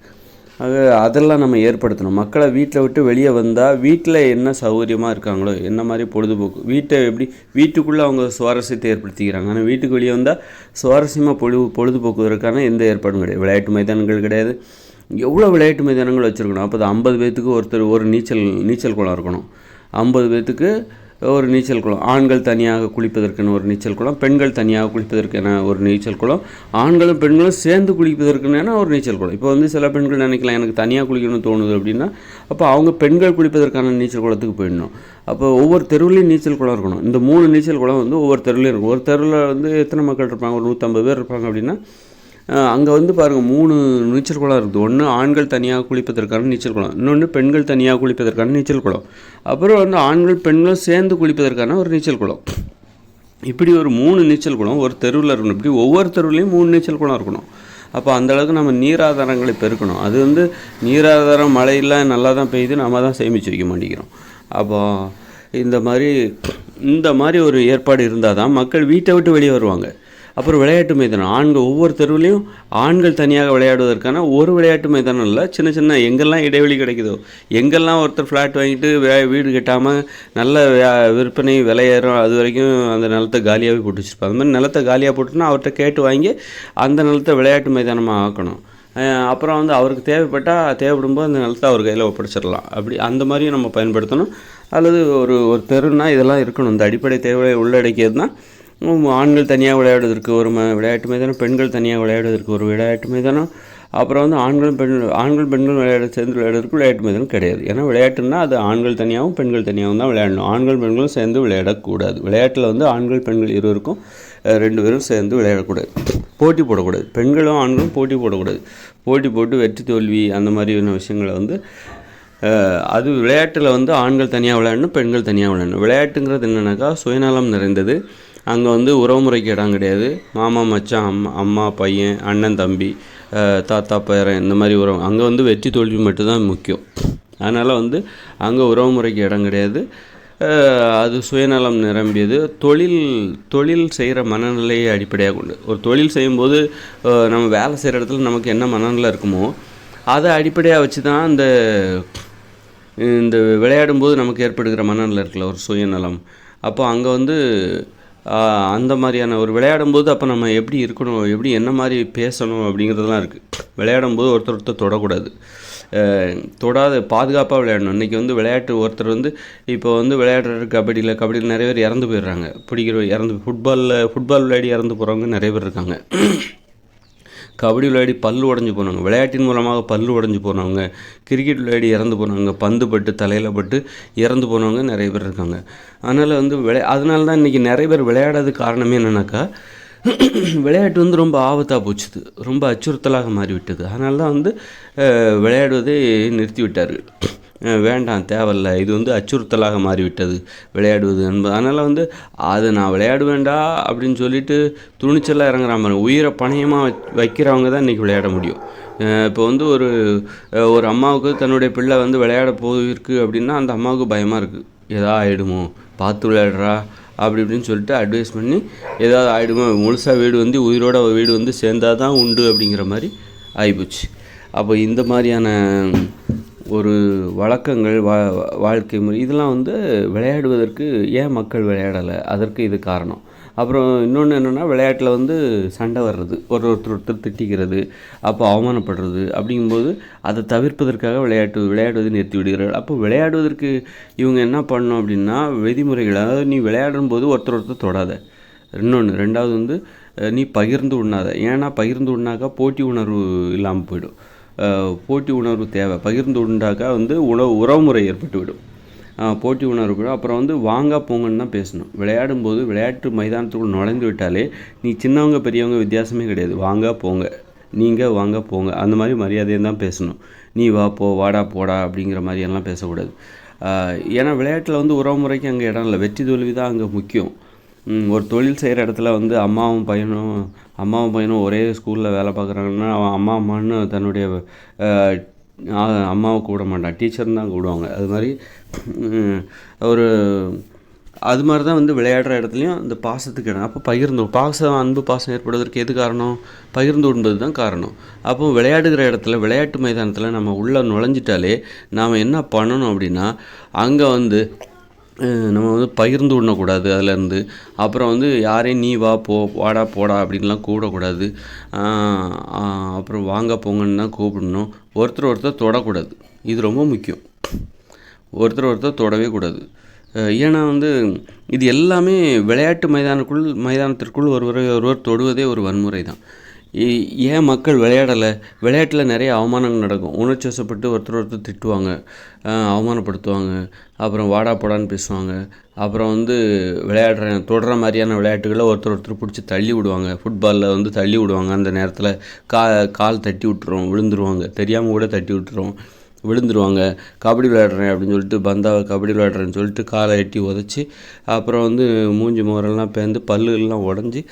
அதெல்லாம் நம்ம ஏற்படுத்தணும். மக்களை வீட்டில் விட்டு வெளியே வந்தால் வீட்டில் என்ன சௌகரியமாக இருக்காங்களோ, என்ன மாதிரி பொழுதுபோக்கு, வீட்டை எப்படி வீட்டுக்குள்ளே அவங்க சுவாரஸ்யத்தை ஏற்படுத்திக்கிறாங்க, ஆனால் வீட்டுக்கு வெளியே வந்தால் சுவாரஸ்யமாக பொழுதுபோக்குவதற்கான எந்த ஏற்பாடும் கிடையாது. விளையாட்டு மைதானங்கள் கிடையாது. எவ்வளோ விளையாட்டு மைதானங்கள் வச்சுருக்கணும்? அப்போ 50 பேர்த்துக்கு ஒரு நீச்சல் குளம் இருக்கணும், 50 பேர்த்துக்கு ஒரு நீச்சல் குளம், ஆண்கள் தனியாக குளிப்பதற்கென ஒரு நீச்சல் குளம், பெண்கள் தனியாக குளிப்பதற்கென ஒரு நீச்சல் குளம், ஆண்களும் பெண்களும் சேர்ந்து குளிப்பதற்கென ஒரு நீச்சல் குளம். இப்போ வந்து சில பெண்கள் நினைக்கலாம் எனக்கு தனியாக குளிக்கணும்னு தோணுது அப்படின்னா, அப்போ அவங்க பெண்கள் குளிப்பதற்கான நீச்சல் குளத்துக்கு போயிடணும். அப்போ ஒவ்வொரு தெருவுலையும் நீச்சல் குளம் இருக்கணும். இந்த 3 நீச்சல் குளம் வந்து ஒவ்வொரு தெருவுலையும் இருக்கும். ஒரு தெருவில் வந்து எத்தனை மக்கள் இருப்பாங்க? ஒரு 150 பேர் இருப்பாங்க அப்படின்னா அங்கே வந்து பாருங்கள் 3 நீச்சல் குளம் இருக்குது. ஒன்று ஆண்கள் தனியாக குளிப்பதற்கான நீச்சல் குளம், இன்னொன்று பெண்கள் தனியாக குளிப்பதற்கான நீச்சல் குளம், அப்புறம் வந்து ஆண்கள் பெண்களும் சேர்ந்து குளிப்பதற்கான ஒரு நீச்சல் குளம். இப்படி ஒரு 3 நீச்சல் குளம் ஒரு தெருவில் இருக்கணும். இப்படி ஒவ்வொரு தெருவுலையும் 3 நீச்சல் குளம் இருக்கணும். அப்போ அந்தளவுக்கு நம்ம நீராதாரங்களை பெருக்கணும். அது வந்து நீராதாரம் மழையெல்லாம் நல்லா தான் பெய்யுது, நம்ம தான் சேமித்து வைக்க மாட்டேங்கிறோம். அப்போ இந்த மாதிரி ஒரு ஏற்பாடு இருந்தால் தான் மக்கள் வீட்டை விட்டு வெளியே வருவாங்க. அப்புறம் விளையாட்டு மைதானம், ஒவ்வொரு தெருவுலையும் ஆண்கள் தனியாக விளையாடுவதற்கான ஒரு விளையாட்டு மைதானம் இல்லை, சின்ன எங்கெல்லாம் இடைவெளி கிடைக்குதோ, எங்கெல்லாம் ஒருத்தர் ஃப்ளாட் வாங்கிட்டு வீடு கட்டாமல் நல்ல விற்பனை விலையேறும் அது வரைக்கும் அந்த நிலத்தை காலியாகவே போட்டு வச்சுருப்பாங்க. அந்த மாதிரி நிலத்தை காலியாக போட்டுன்னா அவர்கிட்ட கேட்டு வாங்கி அந்த நிலத்தை விளையாட்டு மைதானமாக ஆக்கணும். அப்புறம் வந்து அவருக்கு தேவைப்படும்போது அந்த நிலத்தை அவர் கையில் ஒப்படைச்சிடலாம். அந்த மாதிரியும் நம்ம பயன்படுத்தணும். அல்லது ஒரு தெருன்னா இதெல்லாம் இருக்கணும். இந்த அடிப்படை தேவையை உள்ளடக்கியதுன்னா ஆண்கள் தனியாக விளையாடுவதற்கு ஒரு விளையாட்டு மைதானம், பெண்கள் தனியாக விளையாடுவதற்கு ஒரு விளையாட்டு மைதானம், அப்புறம் வந்து ஆண்கள் பெண்கள் சேர்ந்து விளையாடுறதுக்கு விளையாட்டு மைதானம் கிடையாது. ஏன்னா விளையாட்டுன்னா அது ஆண்கள் தனியாகவும் பெண்கள் தனியாகவும் தான் விளையாடணும். ஆண்கள் பெண்களும் சேர்ந்து விளையாடக்கூடாது. விளையாட்டில் வந்து ஆண்கள் பெண்கள் இருவருக்கும் 2 பேரும் சேர்ந்து விளையாடக்கூடாது, போட்டி போடக்கூடாது. பெண்களும் ஆண்களும் போட்டி போடக்கூடாது. போட்டி போட்டு வெற்றி தோல்வி அந்த மாதிரியான விஷயங்களை வந்து அது விளையாட்டில் வந்து ஆண்கள் தனியாக விளையாடணும், பெண்கள் தனியாக விளையாடணும். விளையாட்டுங்கிறது என்னென்னாக்கா சுயநலம் நிறைந்தது. அங்கே வந்து உறவுமுறைக்கு இடம் கிடையாது. மாமா மச்சான், அம்மா பையன், அண்ணன் தம்பி, தாத்தா பேரன், இந்த மாதிரி உறவு. அங்கே வந்து வெற்றி தோல்வி மட்டும்தான் முக்கியம். அதனால் வந்து அங்கே உறவுமுறைக்கு இடம் கிடையாது. அது சுயநலம் நிரம்பியது. தொழில் செய்கிற மனநிலையை அடிப்படையாக கொண்டு ஒரு தொழில் செய்யும்போது நம்ம வேலை செய்கிற இடத்துல நமக்கு என்ன மனநிலை இருக்குமோ அதை அடிப்படையாக வச்சு தான் இந்த விளையாடும்போது நமக்கு ஏற்படுகிற மனநிலை இருக்குல்ல, ஒரு சுயநலம். அப்போ அங்கே வந்து அந்த மாதிரியான ஒரு விளையாடும்போது அப்போ நம்ம எப்படி இருக்கணும், என்ன மாதிரி பேசணும் அப்படிங்கிறதுலாம் இருக்குது. விளையாடும்போது ஒருத்தர் தொடக்கூடாது, பாதுகாப்பாக விளையாடணும். இன்றைக்கி வந்து விளையாட்டு ஒருத்தர் வந்து இப்போ வந்து விளையாடுற கபடியில் நிறைய பேர் இறந்து போயிடுறாங்க. ஃபுட்பால் விளையாடி இறந்து போகிறவங்க நிறைய பேர் இருக்காங்க. கபடி விளையாடி பல்லு உடஞ்சி போனவங்க, விளையாட்டின் மூலமாக பல்லு உடஞ்சி போனவங்க, கிரிக்கெட் விளையாடி இறந்து போனவங்க, பந்து பட்டு தலையில் பட்டு இறந்து போனவங்க நிறைய பேர் இருக்காங்க. அதனால் வந்து அதனால தான் இன்றைக்கி நிறைய பேர் விளையாடாத காரணமே என்னென்னாக்கா விளையாட்டு வந்து ரொம்ப ஆபத்தாக போச்சுது, ரொம்ப அச்சுறுத்தலாக மாறிவிட்டது. அதனால தான் வந்து விளையாடுவதை நிறுத்தி விட்டார்கள். வேண்டாம், தேவையில்ல, இது வந்து அச்சுறுத்தலாக மாறிவிட்டது விளையாடுவது என்பது. அதனால் வந்து அது நான் விளையாடுவேண்டா அப்படின்னு சொல்லிட்டு துணிச்சலாக இறங்குறாம உயிரை பணயமாக வைக்கிறவங்க தான் இன்றைக்கி விளையாட முடியும். இப்போ வந்து ஒரு அம்மாவுக்கு தன்னுடைய பிள்ளை வந்து விளையாட போயிருக்கு அப்படின்னா அந்த அம்மாவுக்கு பயமாக இருக்குது, எதாவது ஆகிடுமோ, பார்த்து விளையாடுறா அப்படி இப்படின்னு சொல்லிட்டு அட்வைஸ் பண்ணி ஏதாவது ஆகிடுமோ, முழுசாக வீடு வந்து சேர்ந்தால் தான் உண்டு அப்படிங்கிற மாதிரி ஆகிப்போச்சு. அப்போ இந்த மாதிரியான ஒரு வழக்கங்கள், வாழ்க்கை முறை இதெல்லாம் வந்து விளையாடுவதற்கு ஏன் மக்கள் விளையாடலை, அதற்கு இது காரணம். அப்புறம் இன்னொன்று என்னென்னா, விளையாட்டில் வந்து சண்டை வர்றது, ஒருத்தர் திட்டிக்கிறது, அப்போ அவமானப்படுறது. அப்படிங்கும்போது அதை தவிர்ப்பதற்காக விளையாடுவதை நிறுத்தி விடுகிறார்கள். அப்போ விளையாடுவதற்கு இவங்க என்ன பண்ணணும் அப்படின்னா, விதிமுறைகள், அதாவது நீ விளையாடும்போது ஒருத்தர் தொடாத. ரெண்டாவது வந்து நீ பகிர்ந்து உண்ணாத. ஏன்னா பகிர்ந்து உண்ணாக்கா போட்டி உணர்வு இல்லாமல் போயிடும். போட்டி உணர்வு தேவை. பகிர்ந்து உண்டாக்கா வந்து உறவுமுறை ஏற்பட்டுவிடும். போட்டி உணர்வு. அப்புறம் வந்து வாங்க போங்கன்னு தான் பேசணும். விளையாடும்போது விளையாட்டு மைதானத்துக்குள் நுழைந்து விட்டாலே நீ சின்னவங்க பெரியவங்க வித்தியாசமே கிடையாது. வாங்க போங்க, நீங்கள் வாங்க போங்க, அந்த மாதிரி மரியாதையை தான் பேசணும். நீ வா போ, வாடா போடா அப்படிங்கிற மாதிரியெல்லாம் பேசக்கூடாது. ஏன்னா விளையாட்டில் வந்து உறவுமுறைக்கு அங்கே இடம் இல்லை. வெற்றி தோல்வி தான் அங்கே முக்கியம். ஒரு தொழில் செய்கிற இடத்துல வந்து அம்மாவும் பையனும் ஒரே ஸ்கூலில் வேலை பார்க்குறாங்கன்னா, அவன் அம்மான்னு தன்னுடைய அம்மாவை கூப்பிட மாட்டான், டீச்சர்னு தான் கூப்பிடுவாங்க. அது மாதிரி தான் வந்து விளையாடுற இடத்துலையும் அந்த பாசத்துக்கு இடம். அப்போ அன்பு பாசம் ஏற்படுவதற்கு எது காரணம்? பகிர்ந்து உண்பது தான் காரணம். அப்போ விளையாடுகிற இடத்துல, விளையாட்டு மைதானத்தில் நம்ம உள்ளே நுழைஞ்சிட்டாலே நாம் என்ன பண்ணணும் அப்படின்னா, அங்கே வந்து நம்ம வந்து பகிர்ந்து உண்ணக்கூடாது அதிலேருந்து. அப்புறம் வந்து யாரையும் நீ வா போ, வாடா போடா அப்படின்லாம் கூப்பிடக்கூடாது. அப்புறம் வாங்க போங்கன்னு தான் கூப்பிடணும். ஒருத்தர் தொடக்கூடாது. இது ரொம்ப முக்கியம். ஒருத்தர் தொடவே கூடாது. ஏன்னா வந்து இது எல்லாமே விளையாட்டு மைதானத்திற்குள் ஒருவர் தொடுவதே ஒரு வன்முறை தான். ஏன் மக்கள் விளையாடலை? விளையாட்டில் நிறைய அவமானங்கள் நடக்கும். உணர்ச்சி வசப்பட்டு ஒருத்தர் திட்டுவாங்க, அவமானப்படுத்துவாங்க, அப்புறம் வாடா போடான்னு பேசுவாங்க. அப்புறம் வந்து தொடுற மாதிரியான விளையாட்டுகளில் ஒருத்தர் பிடிச்சி தள்ளி விடுவாங்க. ஃபுட்பாலில் வந்து தள்ளி விடுவாங்க. அந்த நேரத்தில் கால் தட்டி விட்டுரும், விழுந்துருவாங்க. தெரியாமல் கூட தட்டி விட்டுரும், விழுந்துருவாங்க. கபடி விளையாடுறேன் அப்படின்னு சொல்லிட்டு கபடி விளையாடுறேன்னு சொல்லிட்டு காலை எட்டி உதச்சி, அப்புறம் வந்து மூஞ்சி முகரெல்லாம் பேர்ந்து பல்லுலாம் உடஞ்சி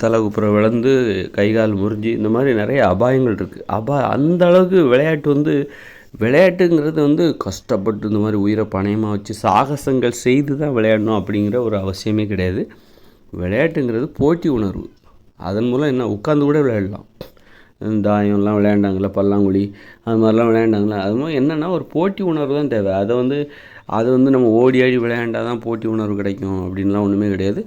தலை குப்புற விழுந்து கை கால் முறிஞ்சு, இந்த மாதிரி நிறைய அபாயங்கள் இருக்குது. அந்த அளவுக்கு விளையாட்டுங்கிறது வந்து கஷ்டப்பட்டு இந்த மாதிரி உயிரை பணயமாக வச்சு சாகசங்கள் செய்து தான் விளையாடணும் அப்படிங்கிற ஒரு அவசியமே கிடையாது. விளையாட்டுங்கிறது போட்டி உணர்வு. அதன் மூலம் என்ன, உட்காந்து கூட விளையாடலாம். தாயம்லாம் விளையாண்டாங்களா, பல்லாங்குழி அது மாதிரிலாம் விளையாண்டாங்களா, அது மாதிரி என்னென்னா ஒரு போட்டி உணர்வு தான் தேவை. அதை வந்து நம்ம ஓடி ஆடி விளையாண்டால் தான் போட்டி உணர்வு கிடைக்கும் அப்படின்லாம் ஒன்றுமே கிடையாது.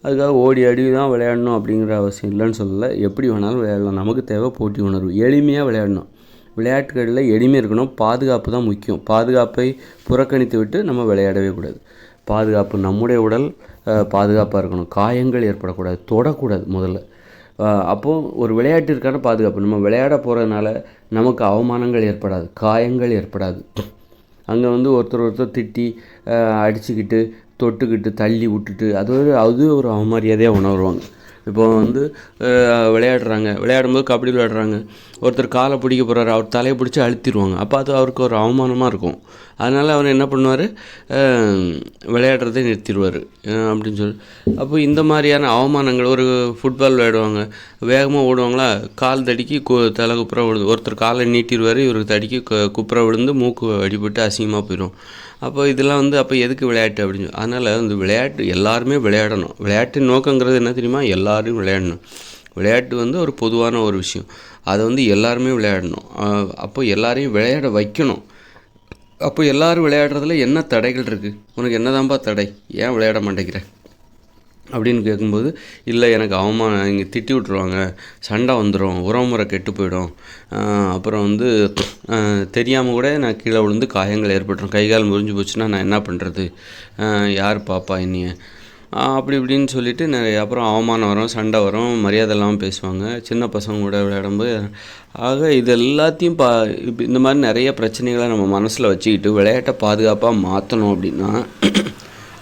அதுக்காக ஓடி ஆடி தான் விளையாடணும் அப்படிங்கிற அவசியம் இல்லைன்னு சொல்லலை. எப்படி வேணாலும் விளையாடலாம். நமக்கு தேவை போட்டி உணர்வு. எளிமையாக விளையாடணும். விளையாட்டுகளில் எளிமை இருக்கணும். பாதுகாப்பு தான் முக்கியம். பாதுகாப்பை புறக்கணித்து விட்டு நம்ம விளையாடவே கூடாது. பாதுகாப்பு, நம்முடைய உடல் பாதுகாப்பாக இருக்கணும். காயங்கள் ஏற்படக்கூடாது, தொடக்கூடாது முதல்ல. அப்போது ஒரு விளையாட்டிற்கான பாதுகாப்பு. நம்ம விளையாட போகிறதுனால நமக்கு அவமானங்கள் ஏற்படாது, காயங்கள் ஏற்படாது. அங்கே வந்து ஒருத்தர் திட்டி அடிச்சுக்கிட்டு தொட்டுக்கிட்டு தள்ளி விட்டுட்டு அது ஒரு அவமரியாதையாக உணர்வாங்க. இப்போ வந்து விளையாடும்போது கபடி விளையாடுறாங்க, ஒருத்தர் காலை பிடிக்க போகிறாரு, அவர் தலையை பிடிச்சி அழுத்திடுவாங்க. அப்போ அது அவருக்கு ஒரு அவமானமாக இருக்கும். அதனால் அவர் என்ன பண்ணுவார், விளையாடுறதே நிறுத்திடுவார் அப்படின்னு சொல்லி. அப்போ இந்த மாதிரியான அவமானங்கள், ஒரு ஃபுட்பால் விளையாடுவாங்க, வேகமாக ஓடுவாங்களா, கால் தடிக்கி தலை குப்புற விழுந்து, ஒருத்தர் காலை நீட்டிடுவார், இவருக்கு தடிக்கி குப்புற விழுந்து மூக்கு அடிபட்டு அசிங்கமாக போயிடும். அப்போ இதெல்லாம் வந்து அப்போ எதுக்கு விளையாட்டு அப்படின்னு சொல்லி. அதனால் இந்த விளையாட்டு எல்லாருமே விளையாடணும். விளையாட்டின் நோக்கங்கிறது என்ன தெரியுமா? எல்லாரும் விளையாடணும். விளையாட்டு வந்து ஒரு பொதுவான ஒரு விஷயம். அதை வந்து எல்லாருமே விளையாடணும். அப்போ எல்லாரையும் விளையாட வைக்கணும். அப்போ எல்லோரும் விளையாடுறதுல என்ன தடைகள் இருக்குது? உனக்கு என்னதான்ப்பா தடை, ஏன் விளையாட மாட்டேங்கிற அப்படின்னு கேட்கும்போது, இல்லை எனக்கு அவமானம், இங்கே திட்டி விட்ருவாங்க, சண்டை வந்துடும், உறவுமுறை கெட்டு போயிடும், அப்புறம் வந்து தெரியாமல் கூட நான் கீழே விழுந்து காயங்கள் ஏற்பட்டுரும், கை கால் முறிஞ்சு போச்சுன்னா நான் என்ன பண்ணுறது, யார் பாப்பா என்னைய, அப்படி இப்படின்னு சொல்லிவிட்டு நிறைய அப்புறம் அவமானம் வரும், சண்டை வரும், மரியாதை இல்லாமல் பேசுவாங்க, சின்ன பசங்க கூட விளையாடும்போது. ஆக இது எல்லாத்தையும் இப்போ இந்த மாதிரி நிறைய பிரச்சனைகளை நம்ம மனசில் வச்சுக்கிட்டு விளையாட்டை பாதுகாப்பாக மாற்றணும் அப்படின்னா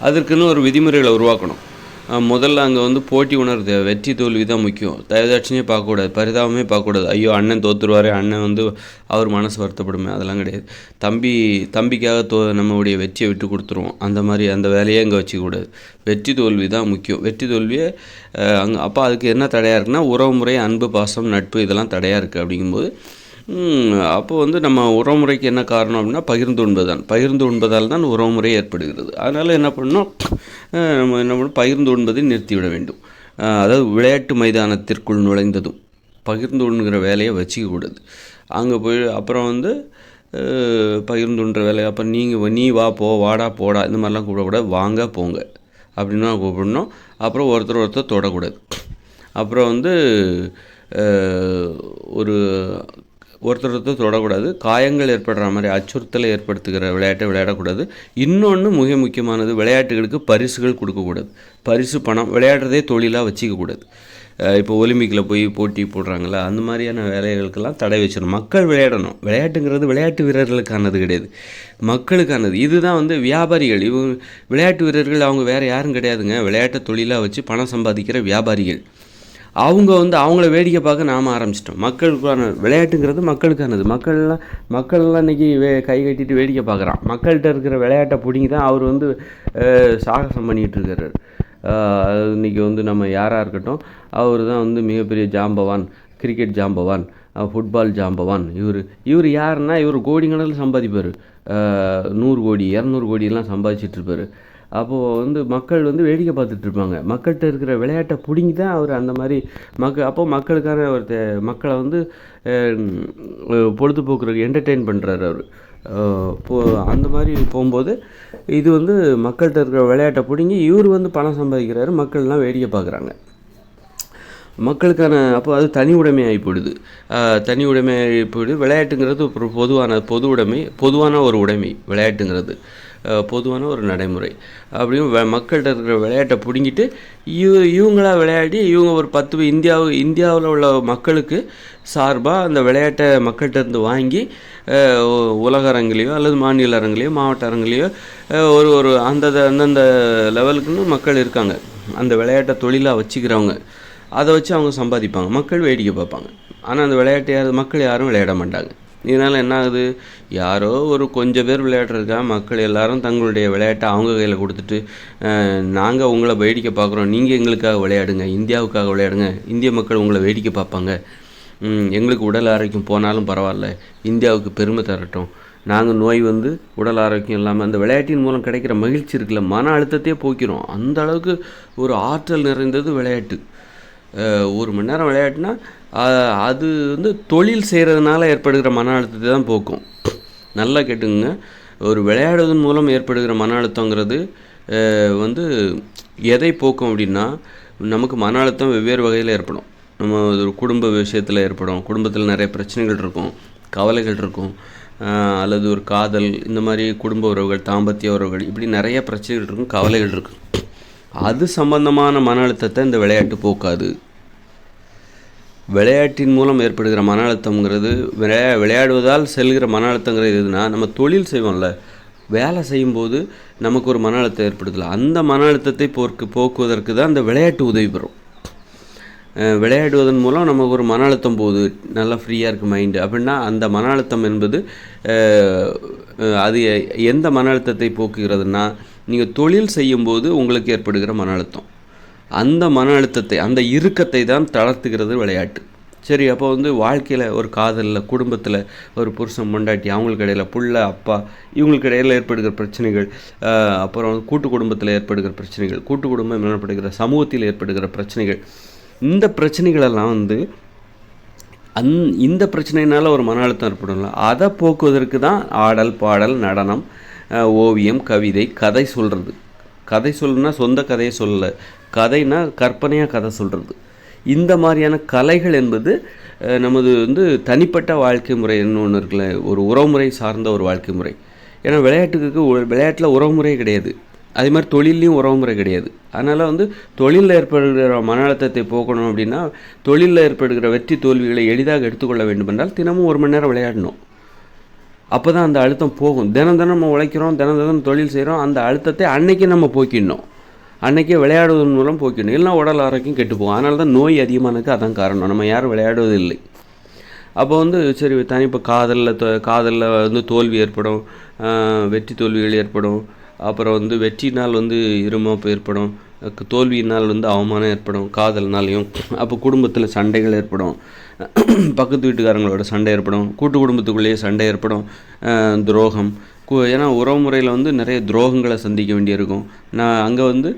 அதற்குன்னு ஒரு விதிமுறைகளை உருவாக்கணும். முதல்ல அங்கே வந்து போட்டி உணர்வு தேவை. வெற்றி தோல்வி தான் முக்கியம். தயதாட்சியே பார்க்கக்கூடாது, பரிதாபமே பார்க்கக்கூடாது. ஐயோ அண்ணன் தோற்றுருவார், அண்ணன் வந்து அவர் மனசு வருத்தப்படுமே, அதெல்லாம் கிடையாது. தம்பிக்காக நம்மளுடைய வெற்றியை விட்டு கொடுத்துருவோம். அந்த வேலையை அங்கே வச்சுக்கூடாது. வெற்றி தோல்வி தான் முக்கியம். வெற்றி தோல்வியை அப்போ அதுக்கு என்ன தடையாக இருக்குன்னா, உறவுமுறை, அன்பு, பாசம், நட்பு இதெல்லாம் தடையாக இருக்குது. அப்படிங்கும்போது அப்போ வந்து நம்ம உறவுமுறைக்கு என்ன காரணம் அப்படின்னா பகிர்ந்து உண்பதால் தான் உறவுமுறை ஏற்படுகிறது. அதனால் என்ன பண்ணணும், நம்ம பகிர்ந்து உண்பதை நிறுத்திவிட வேண்டும். அதாவது விளையாட்டு மைதானத்திற்குள் நுழைந்ததும் பகிர்ந்து உண்ணுகிற வேலையை வச்சுக்கக்கூடாது. அங்கே போய் அப்புறம் வந்து பகிர்ந்துன்ற வேலை. அப்போ நீ வா போ வாடா போடா இந்த மாதிரிலாம் கூப்பிடக்கூடாது. வாங்க போங்க அப்படின்னு தான் கூப்பிடணும். அப்புறம் ஒருத்தர் தொடக்கூடாது. அப்புறம் வந்து ஒரு ஒருத்தர் தொடக்கூடாது. காயங்கள் ஏற்படுற மாதிரி அச்சுறுத்தலை ஏற்படுத்துகிற விளையாட்டை விளையாடக்கூடாது. இன்னொன்று மிக முக்கியமானது, விளையாட்டுகளுக்கு பரிசுகள் கொடுக்கக்கூடாது. பரிசு பணம் விளையாடுறதே தொழிலாக வச்சிக்கக்கூடாது. இப்போ ஒலிம்பிக்கில் போய் போட்டி போடுறாங்களா, அந்த மாதிரியான வேலைகளுக்கெல்லாம் தடை வச்சிடணும். மக்கள் விளையாடணும். விளையாட்டுங்கிறது விளையாட்டு வீரர்களுக்கானது கிடையாது, மக்களுக்கானது. இதுதான் வந்து வியாபாரிகள். விளையாட்டு வீரர்கள் அவங்க வேறு யாரும் கிடையாதுங்க. விளையாட்டை தொழிலாக வச்சு பணம் சம்பாதிக்கிற வியாபாரிகள். அவங்க வந்து அவங்கள வேடிக்கை பார்க்க நாம் ஆரம்பிச்சிட்டோம். மக்களுக்கான விளையாட்டுங்கிறது மக்களுக்கானது. மக்கள்லாம் இன்றைக்கி கை கட்டிட்டு வேடிக்கை பார்க்குறான். மக்கள்கிட்ட இருக்கிற விளையாட்டை பிடிங்கி தான் அவர் வந்து சாகசம் பண்ணிகிட்டு இருக்காரு. இன்றைக்கி வந்து நம்ம யாராக இருக்கட்டும், அவர் தான் வந்து மிகப்பெரிய ஜாம்பவான், கிரிக்கெட் ஜாம்பவான், ஃபுட்பால் ஜாம்பவான். இவர் யாருன்னா, இவர் கோடிக்கணக்கில் சம்பாதிப்பார். 100 கோடி 200 கோடியெல்லாம் சம்பாதிச்சிட்ருப்பார். அப்போது வந்து மக்கள் வந்து வேடிக்கை பார்த்துட்ருப்பாங்க. மக்கள்கிட்ட இருக்கிற விளையாட்டை பிடிங்கி தான் அவர் அந்த மாதிரி அப்போது மக்களுக்கான ஒரு மக்களை வந்து பொழுதுபோக்குறதுக்கு என்டர்டெயின் பண்ணுறாரு அவர். அந்த மாதிரி போகும்போது இது வந்து மக்கள்கிட்ட இருக்கிற விளையாட்டை பிடிங்கி இவர் வந்து பணம் சம்பாதிக்கிறாரு. மக்கள்லாம் வேடிக்கை பார்க்குறாங்க. மக்களுக்கான அப்போ அது தனி உடைமை ஆகி போயிடுது. தனி உடைமை ஆகி போயிடுது. விளையாட்டுங்கிறது ஒரு பொதுவான ஒரு உடைமை. விளையாட்டுங்கிறது பொதுவான ஒரு நடைமுறை. அப்படியும் மக்கள்கிட்ட இருக்கிற விளையாட்டை பிடுங்கிட்டு இவங்களா விளையாடி இவங்க ஒரு 10 இந்தியாவில் உள்ள மக்களுக்கு சார்பாக அந்த விளையாட்டை மக்கள்கிட்ட இருந்து வாங்கி உலக அரங்கிலேயோ அல்லது மாநில அரங்கிலேயோ மாவட்ட அரங்கிலேயோ ஒரு அந்தந்த லெவலுக்குன்னு மக்கள் இருக்காங்க. அந்த விளையாட்டை தொழிலாக வச்சுக்கிறவங்க அதை வச்சு அவங்க சம்பாதிப்பாங்க. மக்கள் வேடிக்கை பார்ப்பாங்க. ஆனால் அந்த விளையாட்டு மக்கள் யாரும் விளையாட மாட்டாங்க. இதனால் என்ன ஆகுது, யாரோ ஒரு கொஞ்சம் பேர் விளையாடுறதுக்கா மக்கள் எல்லாரும் தங்களுடைய விளையாட்டை அவங்க கையில் கொடுத்துட்டு, நாங்கள் உங்களை வேடிக்கை பார்க்குறோம், நீங்கள் எங்களுக்காக விளையாடுங்க, இந்தியாவுக்காக விளையாடுங்க, இந்திய மக்கள் உங்களை வேடிக்கை பார்ப்பாங்க, எங்களுக்கு உடல் ஆரோக்கியம் போனாலும் பரவாயில்ல, இந்தியாவுக்கு பெருமை தரட்டும், நாங்கள் நோய் வந்து உடல் ஆரோக்கியம் இல்லாமல் அந்த விளையாட்டின் மூலம் கிடைக்கிற மகிழ்ச்சி இருக்குல்ல, மன அழுத்தத்தையே போக்கிறோம். அந்த அளவுக்கு ஒரு ஆற்றல் நிறைந்தது விளையாட்டு. 1 மணி நேரம் விளையாட்டுனா அது வந்து தொழில் செய்கிறதுனால ஏற்படுகிற மன அழுத்தத்தை தான் போக்கும். நல்லா கேட்டுங்க, ஒரு விளையாடுவதன் மூலம் ஏற்படுகிற மன அழுத்தங்கிறது வந்து எதை போக்கும் அப்படின்னா, நமக்கு மன அழுத்தம் வெவ்வேறு வகையில் ஏற்படும். நம்ம ஒரு குடும்ப விஷயத்தில் ஏற்படும். குடும்பத்தில் நிறைய பிரச்சனைகள் இருக்கும், கவலைகள் இருக்கும், அல்லது ஒரு காதல், இந்த மாதிரி குடும்ப உறவுகள், தாம்பத்திய உறவுகள், இப்படி நிறைய பிரச்சனைகள் இருக்கும், கவலைகள் இருக்கும். அது சம்பந்தமான மன அழுத்தத்தை இந்த விளையாட்டு போக்காது. விளையாட்டின் மூலம் ஏற்படுகிற மன அழுத்தங்கிறது விளையாடுவதால் செல்கிற மன அழுத்தங்கிறது எதுனா, நம்ம தொழில் செய்வோம்ல, வேலை செய்யும்போது நமக்கு ஒரு மன அழுத்தம் ஏற்படுத்தல, அந்த மன அழுத்தத்தை போக்குவதற்கு தான் அந்த விளையாட்டு உதவி பெறும். விளையாடுவதன் மூலம் நமக்கு ஒரு மன அழுத்தம் போகுது, நல்லா ஃப்ரீயாக இருக்குது மைண்டு அப்படின்னா, அந்த மன அழுத்தம் என்பது அது எந்த மன அழுத்தத்தை போக்குகிறதுனா, நீங்கள் தொழில் செய்யும்போது உங்களுக்கு ஏற்படுகிற மன அழுத்தம், அந்த மன அழுத்தத்தை, அந்த இறுக்கத்தை தான் தளர்த்துகிறது விளையாட்டு. சரி, அப்போ வந்து வாழ்க்கையில் ஒரு காதலில், குடும்பத்தில் ஒரு புருஷன் பொண்டாட்டி, அவங்களுக்கு இடையில் புள்ள அப்பா, இவங்களுக்கு இடையில் ஏற்படுகிற பிரச்சனைகள், அப்புறம் கூட்டு குடும்பத்தில் ஏற்படுகிற பிரச்சனைகள், கூட்டு குடும்பம் ஏற்படுகிற சமூகத்தில் ஏற்படுகிற பிரச்சனைகள், இந்த பிரச்சனைகளெல்லாம் வந்து இந்த பிரச்சனையினால் ஒரு மன அழுத்தம் ஏற்படும்ல, அதை போக்குவதற்கு தான் ஆடல், பாடல், நடனம், ஓவியம், கவிதை, கதை சொல்கிறது. கதை சொல்லணுன்னா சொந்த கதையை சொல்லலை, கதைனா கற்பனையாக கதை சொல்கிறது. இந்த மாதிரியான கலைகள் என்பது நமது வந்து தனிப்பட்ட வாழ்க்கை முறை ஒன்று இருக்குல்ல, ஒரு உறவுமுறை சார்ந்த ஒரு வாழ்க்கை முறை. ஏன்னா விளையாட்டில் உறவுமுறை கிடையாது, அதே மாதிரி தொழிலையும் உறவுமுறை கிடையாது. அதனால் வந்து தொழிலில் ஏற்படுகிற மன அழுத்தத்தை போக்கணும் அப்படின்னா, தொழிலில் ஏற்படுகிற வெற்றி தோல்விகளை எளிதாக எடுத்துக்கொள்ள வேண்டும் என்றால் தினமும் 1 மணி நேரம் விளையாடணும். அப்போ தான் அந்த அழுத்தம் போகும். தினம் நம்ம உழைக்கிறோம், தினம் தொழில் செய்கிறோம், அந்த அழுத்தத்தை அன்னைக்கே நம்ம போக்கிடணும், அன்றைக்கே விளையாடுவதன் மூலம் போக்கிடணும். இல்லைனா உடல் ஆரோக்கியம் கெட்டு போகும். அதனால தான் நோய் அதிகமானதுக்கு அதான் காரணம், நம்ம யாரும் விளையாடுவதில்லை. அப்போ வந்து சரி, இப்போ காதலில் வந்து தோல்வி ஏற்படும், வெற்றி தோல்விகள் ஏற்படும், அப்புறம் வந்து வெற்றினால் வந்து இருமாப்பு ஏற்படும், தோல்வியினால் வந்து அவமானம் ஏற்படும் காதல்னாலையும். அப்போ குடும்பத்தில் சண்டைகள் ஏற்படும், பக்கத்து வீட்டுக்காரங்களோட சண்டை ஏற்படும், கூட்டு குடும்பத்துக்குள்ளேயே சண்டை ஏற்படும், துரோகம். ஏன்னா உறவு முறையில் வந்து நிறைய துரோகங்களை சந்திக்க வேண்டியிருக்கும். அங்கே வந்து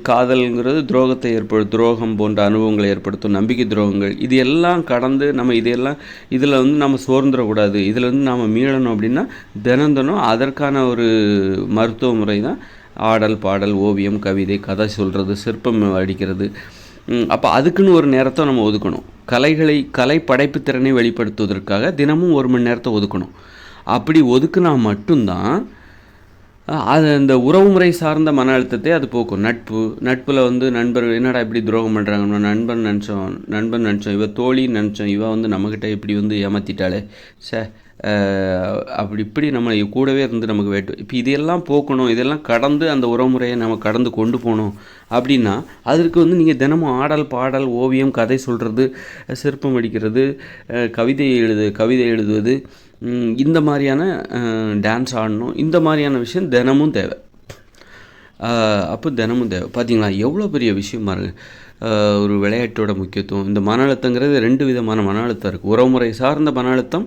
காதல்ங்கிறது துரோகத்தை துரோகம் போன்ற அனுபவங்களை ஏற்படுத்தும், நம்பிக்கை துரோகங்கள். இது எல்லாம் கடந்து நம்ம இதில் வந்து நம்ம சோர்ந்துடக்கூடாது, இதில் வந்து நாம் மீளணும் அப்படின்னா தினம் அதற்கான ஒரு மருத்துவ முறை தான் ஆடல், பாடல், ஓவியம், கவிதை, கதை சொல்கிறது, சிற்பம் அடிக்கிறது. அப்போ அதுக்குன்னு ஒரு நேரத்தை நம்ம ஒதுக்கணும். கலை படைப்பு திறனை வெளிப்படுத்துவதற்காக தினமும் 1 மணி நேரத்தை ஒதுக்கணும். அப்படி ஒதுக்குனா மட்டும்தான் அது அந்த உறவுமுறை சார்ந்த மன அழுத்தத்தை அது போக்கும். நட்பில் வந்து நண்பர்கள் என்னடா இப்படி துரோகம் பண்ணுறாங்க, நண்பன் நினச்சோம், இவ தோழின்னு நினச்சோம், இவ வந்து நம்மக்கிட்ட இப்படி வந்து ஏமாற்றிட்டாளே, இப்படி நம்ம கூடவே இருந்து நமக்கு இப்போ இதையெல்லாம் போக்கணும், இதெல்லாம் கடந்து அந்த உறவுமுறையை நம்ம கடந்து கொண்டு போகணும் அப்படின்னா அதற்கு வந்து நீங்கள் தினமும் ஆடல், பாடல், ஓவியம், கதை சொல்கிறது, சிற்பம் அடிக்கிறது, கவிதை எழுதுவது, இந்த மாதிரியான டான்ஸ் ஆடணும், இந்த மாதிரியான விஷயம் தினமும் தேவை. அப்போ தினமும் தேவை. பார்த்தீங்களா எவ்வளோ பெரிய விஷயம் பாருங்க. ஒரு விளையாட்டோட முக்கியத்துவம். இந்த மன அழுத்தங்கிறது 2 விதமான மன அழுத்தம் இருக்குது. உறவுமுறை சார்ந்த மன அழுத்தம்,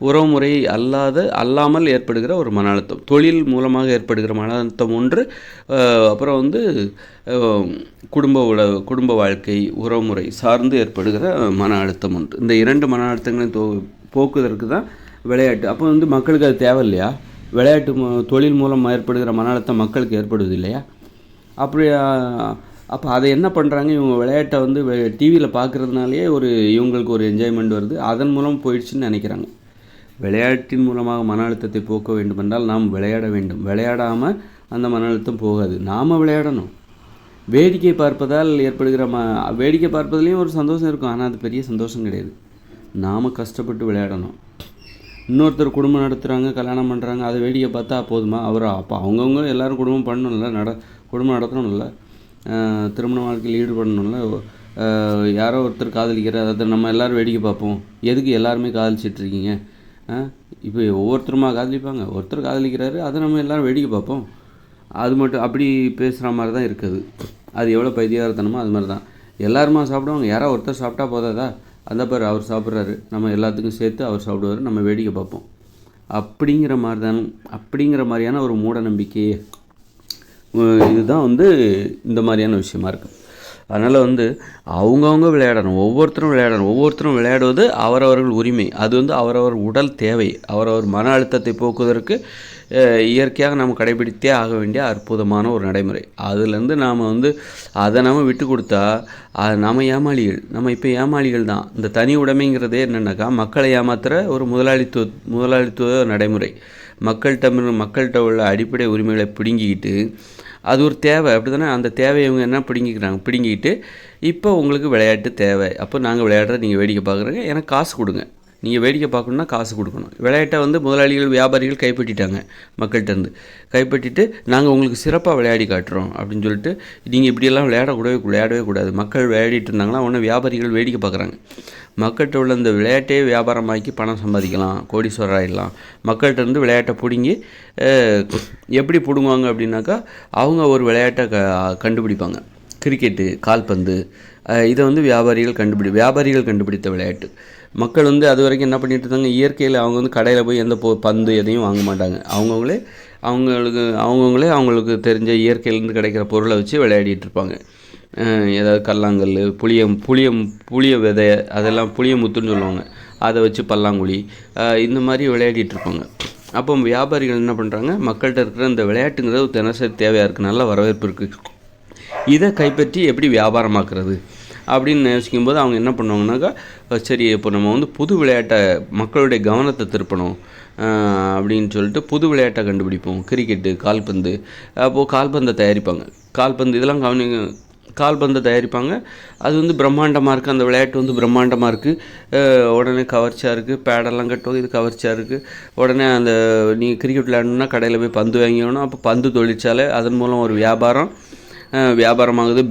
உறவுமுறை அல்லாமல் ஏற்படுகிற ஒரு மன அழுத்தம், தொழில் மூலமாக ஏற்படுகிற மன அழுத்தம் ஒன்று. அப்புறம் வந்து குடும்ப வாழ்க்கை, உறவுமுறை சார்ந்து ஏற்படுகிற மன அழுத்தம் ஒன்று. இந்த 2 மன அழுத்தங்களையும் போக்குவதற்கு தான் விளையாட்டு. அப்போ வந்து மக்களுக்கு அது தேவை இல்லையா? விளையாட்டு தொழில் மூலம் ஏற்படுகிற மன அழுத்தம் மக்களுக்கு ஏற்படுவது இல்லையா? அப்போ அதை என்ன பண்ணுறாங்க, இவங்க விளையாட்டை வந்து டிவியில் பார்க்குறதுனாலேயே இவங்களுக்கு ஒரு என்ஜாய்மெண்ட் வருது, அதன் மூலம் போயிடுச்சுன்னு நினைக்கிறாங்க. விளையாட்டின் மூலமாக மன அழுத்தத்தை போக்க வேண்டுமென்றால் நாம் விளையாட வேண்டும். விளையாடாமல் அந்த மன அழுத்தம் போகாது. நாம் விளையாடணும். வேடிக்கை பார்ப்பதால் ஏற்படுகிற வேடிக்கை பார்ப்பதுலேயும் ஒரு சந்தோஷம் இருக்கும், ஆனால் அது பெரிய சந்தோஷம் கிடையாது. நாம் கஷ்டப்பட்டு விளையாடணும். இன்னொருத்தர் குடும்பம் நடத்துகிறாங்க, கல்யாணம் பண்ணுறாங்க, அதை வேடிக்கை பார்த்தா போதுமா? அப்போ அவங்கவுங்க எல்லோரும் குடும்பம் பண்ணணும்ல, குடும்பம் நடத்தணும்ல, திருமண வாழ்க்கையில் ஈடுபடணும்ல. யாரோ ஒருத்தர் காதலிக்கிறார், அதை நம்ம எல்லோரும் வேடிக்கை பார்ப்போம். எதுக்கு எல்லாருமே காதலிச்சிட்ருக்கீங்க? இப்போ ஒவ்வொருத்தருமா காதலிப்பாங்க, ஒருத்தர் காதலிக்கிறாரு, அதை நம்ம எல்லோரும் வேடிக்கை பார்ப்போம். அது மட்டும் அப்படி பேசுகிற மாதிரி தான் இருக்குது. அது எவ்வளோ பைத்தியகாரத்தனமோ அது மாதிரி தான். எல்லாருமா சாப்பிடுவாங்க, யாரோ ஒருத்தர் சாப்பிட்டா போதாதா? அந்த பேர் அவர் சாப்பிட்றாரு, நம்ம எல்லாத்துக்கும் சேர்த்து அவர் சாப்பிடுவார், நம்ம வேடிக்கை பார்ப்போம். அப்படிங்கிற மாதிரியான ஒரு மூட நம்பிக்கையே இதுதான் வந்து இந்த மாதிரியான விஷயமா இருக்குது. அதனால் வந்து அவங்கவுங்க விளையாடணும், ஒவ்வொருத்தரும் விளையாடுவது அவரவர்கள் உரிமை. அது வந்து அவரவர் உடல் தேவை. அவரவர் மன அழுத்தத்தை போக்குவதற்கு இயற்கையாக நாம் கடைபிடித்தே ஆக வேண்டிய அற்புதமான ஒரு நடைமுறை. அதுலேருந்து நாம் வந்து அதை நம்ம விட்டு கொடுத்தா நம்ம ஏமாளிகள். நம்ம இப்போ ஏமாளிகள் தான். இந்த தனி உடைமைங்கிறதே என்னென்னாக்கா மக்களை ஏமாத்துகிற ஒரு முதலாளித்துவ நடைமுறை. மக்கள்கிட்ட உள்ள அடிப்படை உரிமைகளை பிடுங்கிக்கிட்டு, அது ஒரு தேவை அப்படி தானே, அந்த தேவையை இவங்க என்ன பிடுங்கிக்கிட்டு இப்போ உங்களுக்கு விளையாட்டு தேவை, அப்போ நாங்கள் விளையாடுற நீங்கள் வேடிக்கை பார்க்குறீங்க, எனக்கு காசு கொடுங்க, நீங்கள் வேடிக்கை பார்க்கணுன்னா காசு கொடுக்கணும். விளையாட்டை வந்து முதலாளிகள், வியாபாரிகள் கைப்பற்றிட்டாங்க. மக்கள்கிட்டருந்து கைப்பற்றிட்டு நாங்கள் உங்களுக்கு சிறப்பாக விளையாடி காட்டுறோம் அப்படின்னு சொல்லிட்டு நீங்கள் இப்படியெல்லாம் விளையாடவே கூடாது. மக்கள் விளையாடிட்டு இருந்தாங்கன்னா ஒன்று வியாபாரிகள் வேடிக்கை பார்க்குறாங்க. மக்கள்கிட்ட உள்ள இந்த விளையாட்டே வியாபாரமாக்கி பணம் சம்பாதிக்கலாம், கோடீஸ்வரர் ஆகிடலாம். மக்கள்கிட்ட இருந்து விளையாட்டை பிடுங்கி எப்படி பிடுங்குவாங்க அப்படின்னாக்கா, அவங்க ஒரு விளையாட்டை கண்டுபிடிப்பாங்க. கிரிக்கெட்டு, கால்பந்து, இதை வந்து வியாபாரிகள் கண்டுபிடித்த விளையாட்டு. மக்கள் வந்து அது வரைக்கும் என்ன பண்ணிட்டு இருந்தாங்க, இயற்கையில் அவங்க வந்து கடையில் போய் எந்த பந்து எதையும் வாங்க மாட்டாங்க. அவங்களுக்கு தெரிஞ்ச இயற்கையிலேருந்து கிடைக்கிற பொருளை வச்சு விளையாடிட்டு இருப்பாங்க. ஏதாவது கல்லாங்கல், புளிய விதை, அதெல்லாம் புளிய முத்துன்னு சொல்லுவாங்க, அதை வச்சு பல்லாங்குழி, இந்த மாதிரி விளையாடிட்டு இருப்பாங்க. அப்போ வியாபாரிகள் என்ன பண்ணுறாங்க, மக்கள்கிட்ட இருக்கிற இந்த விளையாட்டுங்கிறது தினசரி தேவையாக இருக்குது, நல்ல வரவேற்பு இருக்குது, இதை கைப்பற்றி எப்படி வியாபாரமாக்குறது அப்படின்னு யோசிக்கும்போது அவங்க என்ன பண்ணுவாங்கனாக்கா, சரி இப்போ நம்ம வந்து புது விளையாட்டை, மக்களுடைய கவனத்தை திருப்பணும் அப்படின்னு சொல்லிட்டு புது விளையாட்டை கண்டுபிடிப்போம். கிரிக்கெட்டு, கால்பந்து. அப்போது கால்பந்தை தயாரிப்பாங்க. கால்பந்தை தயாரிப்பாங்க. அது வந்து பிரம்மாண்டமாக இருக்குது, அந்த விளையாட்டு வந்து பிரம்மாண்டமாக இருக்குது, உடனே கவர்ச்சியாக இருக்குது, பேடெல்லாம் கட்டுவோம், இது கவர்ச்சியாக இருக்குது. உடனே அந்த நீங்கள் கிரிக்கெட் விளையாடணுன்னா கடையில் போய் பந்து வாங்கிக்கணும். அப்போ பந்து தொழிற்சாலை, அதன் மூலம் ஒரு வியாபாரமாகுது.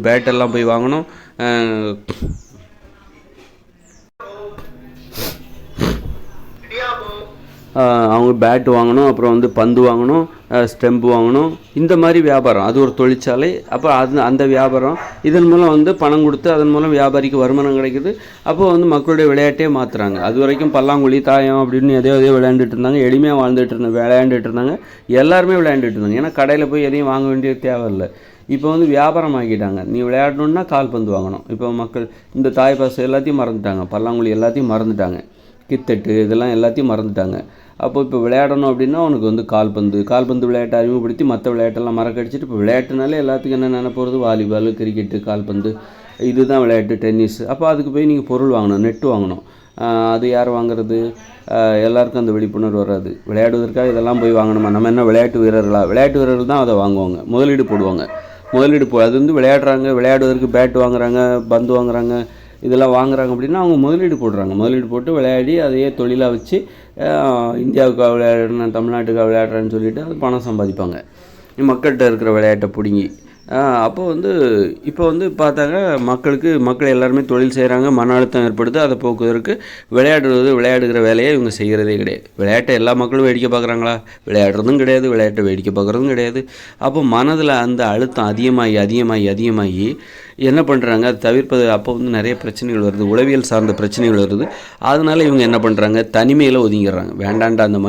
பேட்டெல்லாம் போய் வாங்கணும். அவங்க பேட்டு வாங்கணும், அப்புறம் வந்து பந்து வாங்கணும், ஸ்டெம்பு வாங்கணும், இந்த மாதிரி வியாபாரம். அது ஒரு தொழிற்சாலை. அப்புறம் அந்த வியாபாரம், இதன் மூலம் வந்து பணம் கொடுத்து அதன் மூலம் வியாபாரிக்கு வருமானம் கிடைக்குது. அப்போ வந்து மக்களுடைய விளையாட்டே மாற்றுறாங்க. அது வரைக்கும் பல்லாங்குழி, தாயம் அப்படின்னு எதையோ விளையாண்டுட்டு இருந்தாங்க, எளிமையாக விளையாண்டுட்டு இருந்தாங்க. எல்லாருமே விளையாண்டுட்டு இருந்தாங்க. ஏன்னா கடையில் போய் எதையும் வாங்க வேண்டிய தேவையில்லை. இப்போ வந்து வியாபாரம் ஆக்கிட்டாங்க. நீ விளையாடணுன்னா கால்பந்து வாங்கணும். இப்போ மக்கள் இந்த தாய்ப்பாசு எல்லாத்தையும் மறந்துட்டாங்க, பல்லாங்குழி எல்லாத்தையும் மறந்துட்டாங்க, கித்தட்டு இதெல்லாம் எல்லாத்தையும் மறந்துட்டாங்க. அப்போ இப்போ விளையாடணும் அப்படின்னா உனக்கு வந்து கால்பந்து விளையாட்டை அறிமுகப்படுத்தி மற்ற விளையாட்டெல்லாம் மறக்கடிச்சிட்டு இப்போ விளையாட்டுனாலே எல்லாத்துக்கும் என்ன நினைப்போகிறது, வாலிபால், கிரிக்கெட்டு, கால்பந்து, இதுதான் விளையாட்டு, டென்னிஸ். அப்போ அதுக்கு போய் நீங்கள் பொருள் வாங்கணும், நெட்டு வாங்கணும். அது யார் வாங்குறது? எல்லாருக்கும் அந்த விழிப்புணர்வு வராது. விளையாடுவதற்காக இதெல்லாம் போய் வாங்கணுமா? நம்ம என்ன விளையாட்டு வீரர்கள் தான் அதை வாங்குவாங்க, முதலீடு போடுவாங்க. அது வந்து விளையாடுவதற்கு பேட் வாங்குறாங்க, பந்து வாங்குறாங்க, இதெல்லாம் வாங்குறாங்க அப்படின்னா அவங்க முதலீடு போட்டு விளையாடி அதையே தொழிலாக வச்சு இந்தியாவுக்காக விளையாடுறேன், தமிழ்நாட்டுக்காக விளையாடுறேன்னு சொல்லிவிட்டு அது பணம் சம்பாதிப்பாங்க, மக்கள்கிட்ட இருக்கிற விளையாட்டை பிடுங்கி. அப்போ வந்து இப்போ வந்து பார்த்தாங்க மக்கள் எல்லாருமே தொழில் செய்கிறாங்க, மன அழுத்தம் ஏற்படுது. அதை போக்குவதற்கு விளையாடுகிற வேலையை இவங்க செய்கிறதே கிடையாது. விளையாட்டை எல்லா மக்களும் வேடிக்கை பார்க்குறாங்களா? விளையாடுறதும் கிடையாது, விளையாட்டை வேடிக்கை பார்க்குறதும் கிடையாது. அப்போ மனதில் அந்த அழுத்தம் அதிகமாகி என்ன பண்ணுறாங்க, அது தவிர்ப்பது. அப்போ வந்து நிறைய பிரச்சனைகள் வருது, உளவியல் சார்ந்த பிரச்சனைகள் வருது. அதனால் இவங்க என்ன பண்ணுறாங்க, தனிமையில் ஒதுங்கிடுறாங்க. வேண்டாண்டா அந்த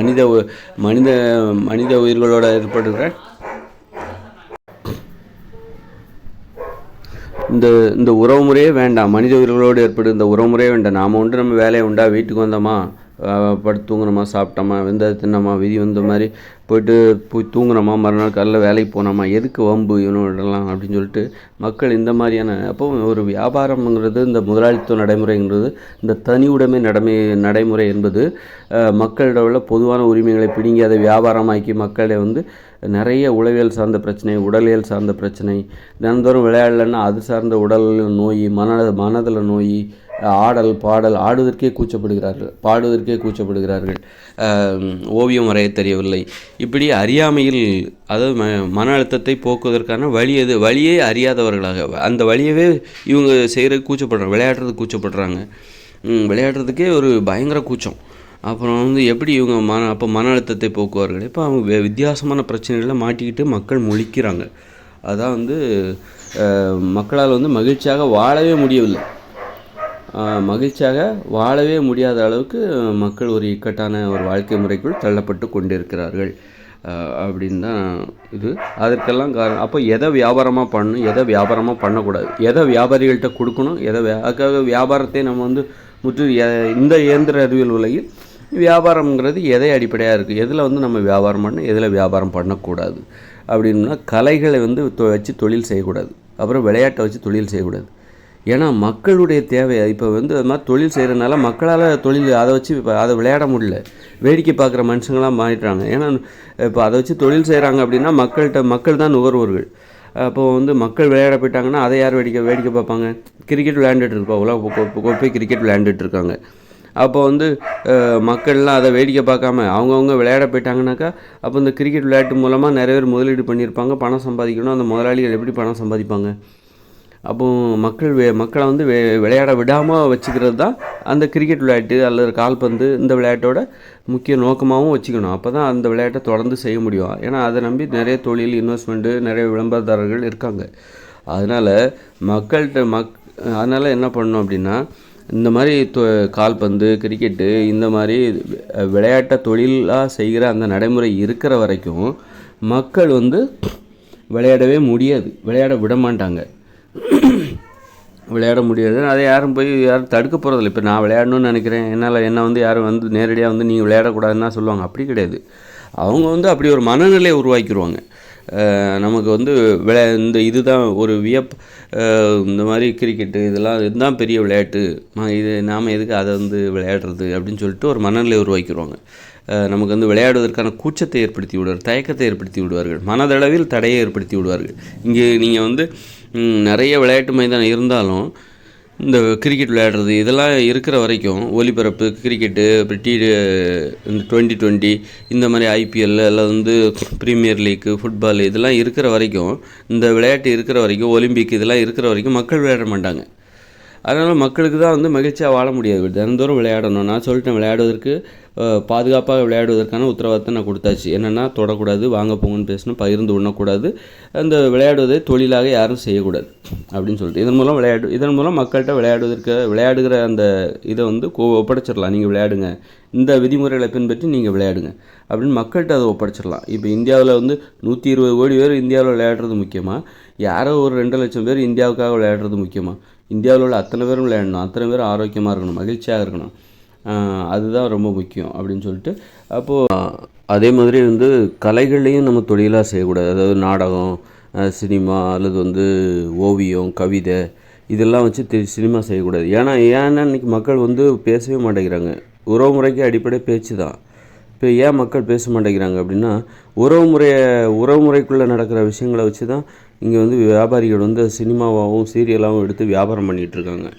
மனித உயிர்களோட ஏற்படுகிற இந்த உறவு முறையே வேண்டாம், மனித உயிர்களோடு ஏற்படுகிற இந்த உறவு முறையே வேண்டாம். நாம் நம்ம வேலையை உண்டா, வீட்டுக்கு வந்தோமா, படுத்து தூங்குனோமா, சாப்பிட்டோமா, வெந்தது தின்னோமா, விதி வந்த மாதிரி போய் தூங்குனோமா, மறுநாள் காலைல வேலைக்கு போனோமா, எதுக்கு வம்பு இவனோடலாம் அப்படின்னு சொல்லிட்டு மக்கள் இந்த மாதிரியான. அப்போ ஒரு வியாபாரம்ங்கிறது, இந்த முதலாளித்துவ நடைமுறைங்கிறது, இந்த தனி உடைமை நடைமுறை என்பது மக்களிடம் உள்ள பொதுவான உரிமைகளை பிடுங்கி அதை வியாபாரமாக்கி மக்களை வந்து நிறைய உளவியல் சார்ந்த பிரச்சனை, உடலியல் சார்ந்த பிரச்சனை, தினந்தோறும் விளையாடலைன்னா அது சார்ந்த உடல் நோய், மனதில் நோய், பாடல் ஆடுவதற்கே கூச்சப்படுகிறார்கள், ஓவியம் வரைய தெரியவில்லை. இப்படி அறியாமையில், அதாவது மன அழுத்தத்தை போக்குவதற்கான வழியே அறியாதவர்களாக அந்த வழியவே இவங்க செய்கிறது கூச்சப்படுறாங்க, விளையாடுறதுக்கே ஒரு பயங்கர கூச்சம். அப்புறம் வந்து எப்படி இவங்க மன அழுத்தத்தை போக்குவார்கள்? இப்போ அவங்க வித்தியாசமான பிரச்சனைகளை மாட்டிக்கிட்டு மக்கள் முழிக்கிறாங்க. அதான் வந்து மக்களால் வந்து மகிழ்ச்சியாக வாழவே முடியாத அளவுக்கு மக்கள் ஒரு இக்கட்டான ஒரு வாழ்க்கை முறைக்குள் தள்ளப்பட்டு கொண்டிருக்கிறார்கள் அப்படின்னு தான் இது. அதற்கெல்லாம் காரணம். அப்போ எதை வியாபாரமாக பண்ணணும், எதை வியாபாரமாக பண்ணக்கூடாது, எதை வியாபாரிகள்கிட்ட கொடுக்கணும், அதுக்காக வியாபாரத்தை நம்ம வந்து இந்த இயந்திர அறிவியல் உலகில் வியாபாரம்ங்கிறது எதை அடிப்படையாக இருக்குது, எதில் வந்து நம்ம வியாபாரம் பண்ணணும், எதில் வியாபாரம் பண்ணக்கூடாது அப்படின்னா கலைகளை வந்து வச்சு தொழில் செய்யக்கூடாது, அப்புறம் விளையாட்டை வச்சு தொழில் செய்யக்கூடாது. ஏன்னா மக்களுடைய தேவை இப்போ வந்து அது மாதிரி தொழில் செய்கிறதுனால மக்களால் அதை வச்சு அதை விளையாட முடியல, வேடிக்கை பார்க்குற மனுஷங்களாம் மாறிடுறாங்க. ஏன்னா இப்போ அதை வச்சு தொழில் செய்கிறாங்க அப்படின்னா மக்கள் தான் நுகர்வோர்கள். அப்போது வந்து மக்கள் விளையாட போயிட்டாங்கன்னா அதை யார் வேடிக்கை பார்ப்பாங்க? கிரிக்கெட் விளையாண்டுட்டு இருப்பாங்க, உலக கிரிக்கெட் விளையாண்டுட்டு இருக்காங்க. அப்போ வந்து மக்கள்லாம் அதை வேடிக்கை பார்க்காம அவங்கவுங்க விளையாட போயிட்டாங்கனாக்கா, அப்போ இந்த கிரிக்கெட் விளையாட்டு மூலமாக நிறைய பேர் முதலீடு பண்ணியிருப்பாங்க, பணம் சம்பாதிக்கணும். அந்த முதலாளிகள் எப்படி பணம் சம்பாதிப்பாங்க? அப்போது மக்களை வந்து விளையாட விடாமல் வச்சுக்கிறது தான் அந்த கிரிக்கெட் விளையாட்டு அல்லது கால்பந்து இந்த விளையாட்டோட முக்கிய நோக்கமாகவும் வச்சுக்கணும். அப்போ தான் அந்த விளையாட்டை தொடர்ந்து செய்ய முடியும். ஏன்னா அதை நம்பி நிறைய தொழில், இன்வெஸ்ட்மெண்ட்டு, நிறைய விளம்பரதாரர்கள் இருக்காங்க. அதனால் அதனால் என்ன பண்ணணும் அப்படின்னா, இந்த மாதிரி கால்பந்து, கிரிக்கெட்டு இந்த மாதிரி விளையாட்டை தொழிலாக செய்கிற அந்த நடைமுறை இருக்கிற வரைக்கும் மக்கள் வந்து விளையாடவே முடியாது, விளையாட விட மாட்டாங்க, விளையாட முடியாது. அதை யாரும் தடுக்க போகிறதில்ல. இப்போ நான் விளையாடணும்னு நினைக்கிறேன், என்னை வந்து யாரும் வந்து நேரடியாக வந்து நீங்கள் விளையாடக்கூடாதுன்னா சொல்லுவாங்க. அப்படி கிடையாது. அவங்க வந்து அப்படி ஒரு மனநிலையை உருவாக்கிடுவாங்க. நமக்கு வந்து இதுதான் ஒரு வியப்பு, இந்த மாதிரி கிரிக்கெட்டு இதுதான் பெரிய விளையாட்டு, நாம் எதுக்கு அதை வந்து விளையாடுறது அப்படின்னு சொல்லிட்டு ஒரு மனநிலை உருவாக்கிடுவாங்க. நமக்கு வந்து விளையாடுவதற்கான கூச்சத்தை ஏற்படுத்தி விடுவார்கள், தயக்கத்தை ஏற்படுத்தி விடுவார்கள், மனதளவில் தடையை ஏற்படுத்தி விடுவார்கள். இங்கே நீங்கள் வந்து நிறைய விளையாட்டு மைதானம் இருந்தாலும் இந்த கிரிக்கெட் விளையாடுறது இதெல்லாம் இருக்கிற வரைக்கும், ஒலிபரப்பு கிரிக்கெட்டு, இந்த 2020 இந்த மாதிரி IPL அல்லது வந்து ப்ரீமியர் லீக்கு, ஃபுட்பால் இதெல்லாம் இருக்கிற வரைக்கும், இந்த விளையாட்டு இருக்கிற வரைக்கும், ஒலிம்பிக் இதெல்லாம் இருக்கிற வரைக்கும் மக்கள் விளையாட மாட்டாங்க. அதனால் மக்களுக்கு தான் வந்து மகிழ்ச்சியாக வாழ முடியாது. தினந்தோறும் விளையாடணும். நான் சொல்லிட்டேன், விளையாடுவதற்கு பாதுகாப்பாக விளையாடுவதற்கான உத்தரவாதத்தை நான் கொடுத்தாச்சு. என்னென்னா தொடக்கூடாது, வாங்க போங்கன்னு பேசணும், பகிர்ந்து உண்ணக்கூடாது, அந்த விளையாடுவதை தொழிலாக யாரும் செய்யக்கூடாது அப்படின்னு சொல்லிட்டு இதன் மூலம் மக்கள்கிட்ட விளையாடுகிற அந்த இதை வந்து ஒப்படைச்சிடலாம். நீங்கள் விளையாடுங்க, இந்த விதிமுறைகளை பின்பற்றி நீங்கள் விளையாடுங்க அப்படின்னு மக்கள்கிட்ட அதை ஒப்படைச்சிடலாம். இப்போ இந்தியாவில் வந்து 120 கோடி பேர் இந்தியாவில் விளையாடுறது முக்கியமாக, யாரோ ஒரு 2 லட்சம் பேர் இந்தியாவுக்காக விளையாடுறது முக்கியமாக? இந்தியாவில் உள்ள அத்தனை பேரும் விளையாடணும், அத்தனை பேரும் ஆரோக்கியமாக இருக்கணும், மகிழ்ச்சியாக இருக்கணும், அதுதான் ரொம்ப முக்கியம் அப்படின்னு சொல்லிட்டு. அப்போது அதே மாதிரி வந்து கலைகள்லையும் நம்ம தொழிலாக செய்யக்கூடாது. அதாவது நாடகம், சினிமா அல்லது வந்து ஓவியம், கவிதை இதெல்லாம் வச்சு சினிமா செய்யக்கூடாது. ஏன்னா இன்றைக்கி மக்கள் வந்து பேசவே மாட்டேங்கிறாங்க. உறவுமுறைக்கு அடிப்படை பேச்சு தான். இப்போ ஏன் மக்கள் பேச மாட்டேங்கிறாங்க அப்படின்னா, உறவுமுறைக்குள்ளே நடக்கிற விஷயங்களை வச்சு தான் இங்கே வந்து வியாபாரிகள் வந்து சினிமாவாகவும் சீரியலாகவும் எடுத்து வியாபாரம் பண்ணிகிட்ருக்காங்க.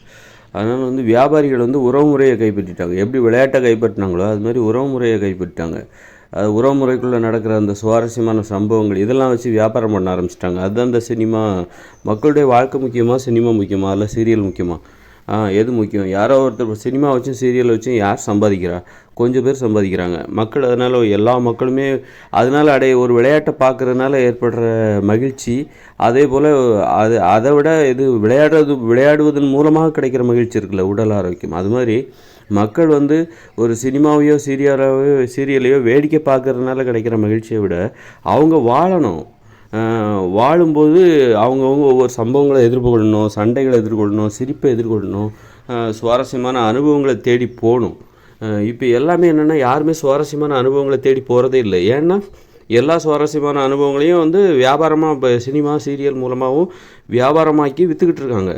அதனால் வந்து வியாபாரிகள் வந்து உறவுமுறையை கைப்பற்றிட்டாங்க. எப்படி விளையாட்டை கைப்பற்றினாங்களோ அது மாதிரி உறவுமுறையை கைப்பற்றிட்டாங்க. அது உறவுமுறைக்குள்ளே நடக்கிற அந்த சுவாரஸ்யமான சம்பவங்கள் இதெல்லாம் வச்சு வியாபாரம் பண்ண ஆரம்பிச்சிட்டாங்க. அதுதான் இந்த சினிமா. மக்களுடைய வாழ்க்கை முக்கியமாக, சினிமா முக்கியமாக, இல்லை சீரியல் முக்கியமாக? எது முக்கியம்? யாரோ ஒருத்தர் சினிமா வச்சும் சீரியல் வச்சும் யார் சம்பாதிக்கிறா? கொஞ்சம் பேர் சம்பாதிக்கிறாங்க. மக்கள் அதனால் எல்லா மக்களுமே அதனால் ஒரு விளையாட்டை பார்க்குறதுனால ஏற்படுற மகிழ்ச்சி, அதே போல் அதை விட இது விளையாடுவதன் மூலமாக கிடைக்கிற மகிழ்ச்சி இருக்குல்ல, உடல் ஆரோக்கியம். அது மாதிரி மக்கள் வந்து ஒரு சினிமாவையோ சீரியலையோ வேடிக்கை பார்க்குறதுனால கிடைக்கிற மகிழ்ச்சியை விட அவங்க வாழும்போது அவங்கவுங்க ஒவ்வொரு சம்பவங்களை எதிர்கொள்ளணும், சண்டைகளை எதிர்கொள்ளணும், சிரிப்பை எதிர்கொள்ளணும், சுவாரஸ்யமான அனுபவங்களை தேடி போகணும். இப்போ எல்லாமே என்னென்னா யாருமே சுவாரஸ்யமான அனுபவங்களை தேடி போகிறதே இல்லை. ஏன்னா எல்லா சுவாரஸ்யமான அனுபவங்களையும் வந்து வியாபாரமாக இப்போ சினிமா சீரியல் மூலமாகவும் வியாபாரமாக்கி விற்றுக்கிட்டு இருக்காங்க.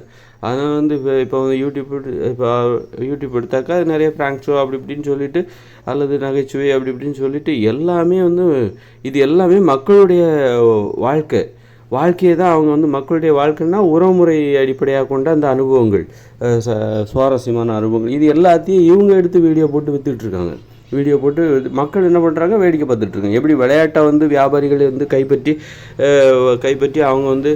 அதனால் வந்து இப்போ யூடியூப் எடுத்தாக்கா நிறைய ப்ராங்க் ஷோ அப்படி இப்படின்னு சொல்லிட்டு, அல்லது நகைச்சுவை அப்படி இப்படின்னு சொல்லிட்டு எல்லாமே வந்து இது எல்லாமே மக்களுடைய வாழ்க்கையை தான் அவங்க வந்து மக்களுடைய வாழ்க்கைன்னா உறவுமுறை அடிப்படையாக கொண்ட அந்த அனுபவங்கள், சுவாரஸ்யமான அனுபவங்கள், இது எல்லாத்தையும் இவங்க எடுத்து வீடியோ போட்டு விற்றுட்ருக்காங்க. வீடியோ போட்டு மக்கள் என்ன பண்ணுறாங்க, வேடிக்கை பார்த்துட்ருக்காங்க. எப்படி விளையாட்டை வந்து வியாபாரிகளை வந்து கைப்பற்றி அவங்க வந்து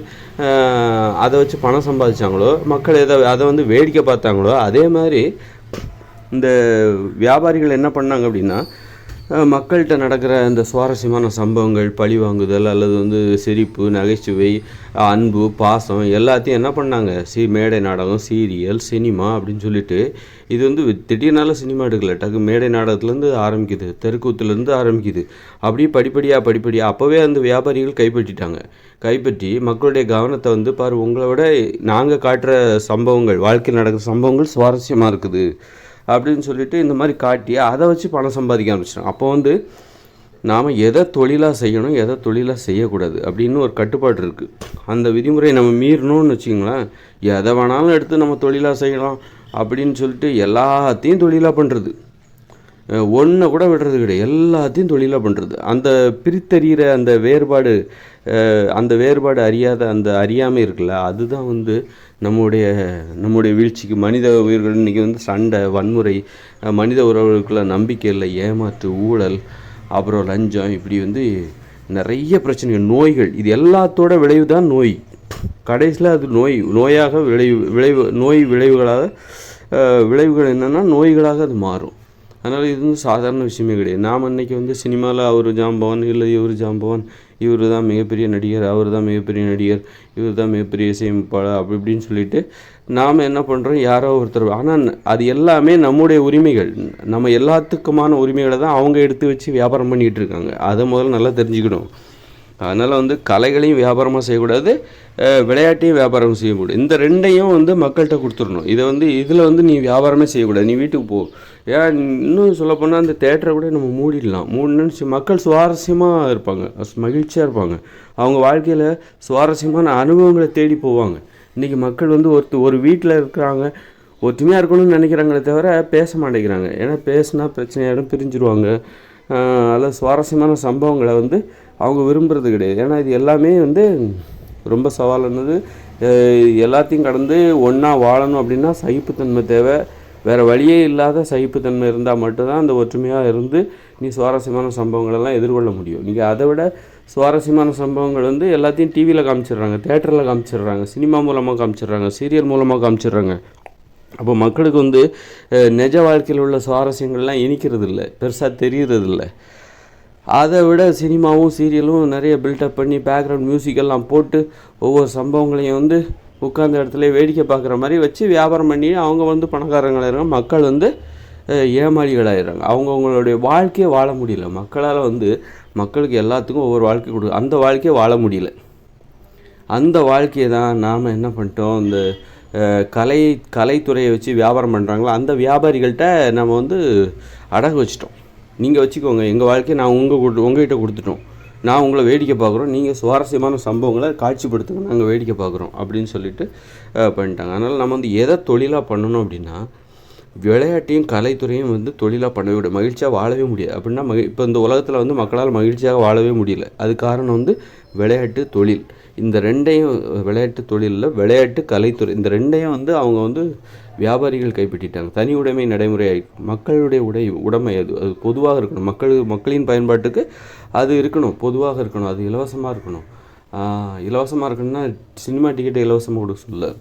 அதை வச்சு பணம் சம்பாதிச்சாங்களோ, மக்கள் அதை வந்து வேடிக்கை பார்த்தாங்களோ, அதே மாதிரி இந்த வியாபாரிகள் என்ன பண்ணாங்க அப்படின்னா, மக்கள்கிட்ட நடக்கிற இந்த சுவாரஸ்யமான சம்பவங்கள், பழி வாங்குதல் அல்லது வந்து சிரிப்பு, நகைச்சுவை, அன்பு, பாசம் எல்லாத்தையும் என்ன பண்ணாங்க, மேடை நாடகம், சீரியல், சினிமா அப்படின்னு சொல்லிட்டு, இது வந்து திடீர்னால சினிமா எடுக்கல, மேடை நாடகத்துலேருந்து ஆரம்பிக்குது, தெருக்கூத்துலேருந்து ஆரம்பிக்குது, அப்படியே படிப்படியாக அப்போவே அந்த வியாபாரிகள் கைப்பற்றி மக்களுடைய கவனத்தை வந்து பாரு, உங்களை விட நாங்கள் காட்டுற சம்பவங்கள், வாழ்க்கையில் நடக்கிற சம்பவங்கள் சுவாரஸ்யமாக இருக்குது அப்படின்னு சொல்லிட்டு இந்த மாதிரி காட்டி அதை வச்சு பணம் சம்பாதிக்க ஆரம்பிச்சிட்டாங்க. அப்போ வந்து நாம் எதை தொழிலாக செய்யணும், எதை தொழிலாக செய்யக்கூடாது அப்படின்னு ஒரு கட்டுப்பாடு இருக்குது. அந்த விதிமுறையை நம்ம மீறணும்னு வச்சுங்களேன், எதை வேணாலும் எடுத்து நம்ம தொழிலாக செய்யலாம் அப்படின்னு சொல்லிட்டு எல்லாத்தையும் தொழிலாக பண்ணுறது, ஒன்றை கூட விடுறது கிடையாது, எல்லாத்தையும் தொழிலாக பண்ணுறது. அந்த பிரித்தறிகிற அந்த வேறுபாடு அறியாத அந்த அறியாமை இருக்குல்ல, அதுதான் வந்து நம்முடைய வீழ்ச்சிக்கு. மனித உயிர்கள் இன்றைக்கி வந்து சண்டை, வன்முறை, மனித உறவுகளுக்குள்ள நம்பிக்கை இல்லை, ஏமாற்று, ஊழல், அப்புறம் லஞ்சம், இப்படி வந்து நிறைய பிரச்சனைகள், நோய்கள், இது எல்லாத்தோட விளைவு தான் நோய். கடைசியில் அது நோயாக விளைவுகள் என்னென்னா நோய்களாக அது மாறும். அதனால் இது வந்து சாதாரண விஷயமே கிடையாது. நாம் இன்றைக்கி வந்து சினிமாவில் அவர் ஜாம்பவான், இல்லை இவர் ஜாம்பவான், இவர் தான் மிகப்பெரிய நடிகர், அவர் தான் மிகப்பெரிய நடிகர், இவர் தான் மிகப்பெரிய இசையமைப்பாளர், அப்படி இப்படின்னு சொல்லிட்டு நாம் என்ன பண்ணுறோம், யாரோ ஒருத்தர். ஆனால் அது எல்லாமே நம்முடைய உரிமைகள், நம்ம எல்லாத்துக்குமான உரிமைகளை தான் அவங்க எடுத்து வச்சு வியாபாரம் பண்ணிக்கிட்டு இருக்காங்க. அதை முதல்ல நல்லா தெரிஞ்சுக்கணும். அதனால் வந்து கலைகளையும் வியாபாரமாக செய்யக்கூடாது, விளையாட்டையும் வியாபாரம் செய்யக்கூடாது. இந்த ரெண்டையும் வந்து மக்கள்கிட்ட கொடுத்துடணும். இதில் வந்து நீ வியாபாரமே செய்யக்கூடாது, நீ வீட்டுக்கு போ. ஏன் இன்னும் சொல்லப்போனால் அந்த தேட்டரை கூட நம்ம மூடினு மக்கள் சுவாரஸ்யமாக இருப்பாங்க, மகிழ்ச்சியாக இருப்பாங்க, அவங்க வாழ்க்கையில் சுவாரஸ்யமான அனுபவங்களை தேடி போவாங்க. இன்றைக்கி மக்கள் வந்து ஒரு வீட்டில் இருக்கிறாங்க, ஒற்றுமையாக இருக்கணும்னு நினைக்கிறாங்களே தவிர பேச மாட்டேங்கிறாங்க. ஏன்னா பேசினா பிரச்சனையாயிடும், பிரிஞ்சிருவாங்க. அதில் சுவாரஸ்யமான சம்பவங்களை வந்து அவங்க விரும்புகிறது கிடையாது. ஏன்னா இது எல்லாமே வந்து ரொம்ப சவாலானது. எல்லாத்தையும் கடந்து ஒன்றா வாழணும் அப்படின்னா சகிப்புத்தன்மை தேவை. வேறு வழியே இல்லாத சகிப்புத்தன்மை இருந்தால் மட்டும்தான் அந்த ஒற்றுமையாக இருந்து நீ சுவாரஸ்யமான சம்பவங்களெல்லாம் எதிர்கொள்ள முடியும். நீங்கள் அதை விட சுவாரஸ்யமான சம்பவங்கள் வந்து எல்லாத்தையும் டிவியில் காமிச்சிடுறாங்க, தேட்டரில் காமிச்சிடுறாங்க, சினிமா மூலமாக காமிச்சிடுறாங்க, சீரியல் மூலமாக காமிச்சிடுறாங்க. அப்போ மக்களுக்கு வந்து நிஜ வாழ்க்கையில் உள்ள சுவாரஸ்யங்கள்லாம் இனிக்கிறது இல்லை, பெருசாக தெரிகிறதில்ல. அதை விட சினிமாவும் சீரியலும் நிறைய பில்டப் பண்ணி பேக்ரவுண்ட் மியூசிக்கெல்லாம் போட்டு ஒவ்வொரு சம்பவங்களையும் வந்து உட்கார்ந்த இடத்துல வேடிக்கை பார்க்குற மாதிரி வச்சு வியாபாரம் பண்ணி அவங்க வந்து பணக்காரங்களாயிடுறாங்க, மக்கள் வந்து ஏமாளிகளாயிடுறாங்க. அவங்கவுங்களுடைய வாழ்க்கையை வாழ முடியல. மக்களால் வந்து மக்களுக்கு எல்லாத்துக்கும் ஒவ்வொரு வாழ்க்கை கொடு, அந்த வாழ்க்கையை வாழ முடியல. அந்த வாழ்க்கையை தான் நாம் என்ன பண்ணிட்டோம், இந்த கலைத்துறையை வச்சு வியாபாரம் பண்ணுறாங்களோ அந்த வியாபாரிகள்கிட்ட நம்ம வந்து அடகு வச்சிட்டோம். நீங்கள் வச்சுக்கோங்க, எங்கள் வாழ்க்கையை நான் உங்கள்கிட்ட கொடுத்துட்டோம், நான் உங்களை வேடிக்கை பார்க்குறோம், நீங்கள் சுவாரஸ்யமான சம்பவங்களை காட்சிப்படுத்துங்க, நாங்கள் வேடிக்கை பார்க்குறோம் அப்படின்னு சொல்லிட்டு பண்ணிட்டாங்க. அதனால் நம்ம வந்து எதை தொழிலாக பண்ணணும் அப்படின்னா, விளையாட்டையும் கலைத்துறையும் வந்து தொழிலாக பண்ணவே விட மகிழ்ச்சியாக வாழவே முடியாது. அப்படின்னா இப்போ இந்த உலகத்தில் வந்து மக்களால் மகிழ்ச்சியாக வாழவே முடியல. அது காரணம் வந்து விளையாட்டு தொழில். இந்த ரெண்டையும், விளையாட்டு தொழிலில் விளையாட்டு கலைத்துறை, இந்த ரெண்டையும் வந்து அவங்க வந்து வியாபாரிகள் கைப்பற்றிட்டாங்க. தனி உடைமை நடைமுறை மக்களுடைய உடைமை அது பொதுவாக இருக்கணும். மக்களின் பயன்பாட்டுக்கு அது இருக்கணும், பொதுவாக இருக்கணும், அது இலவசமாக இருக்கணும். இலவசமாக இருக்கணும்னா சினிமா டிக்கெட்டை இலவசமாக கொடுக்க சொல்ல,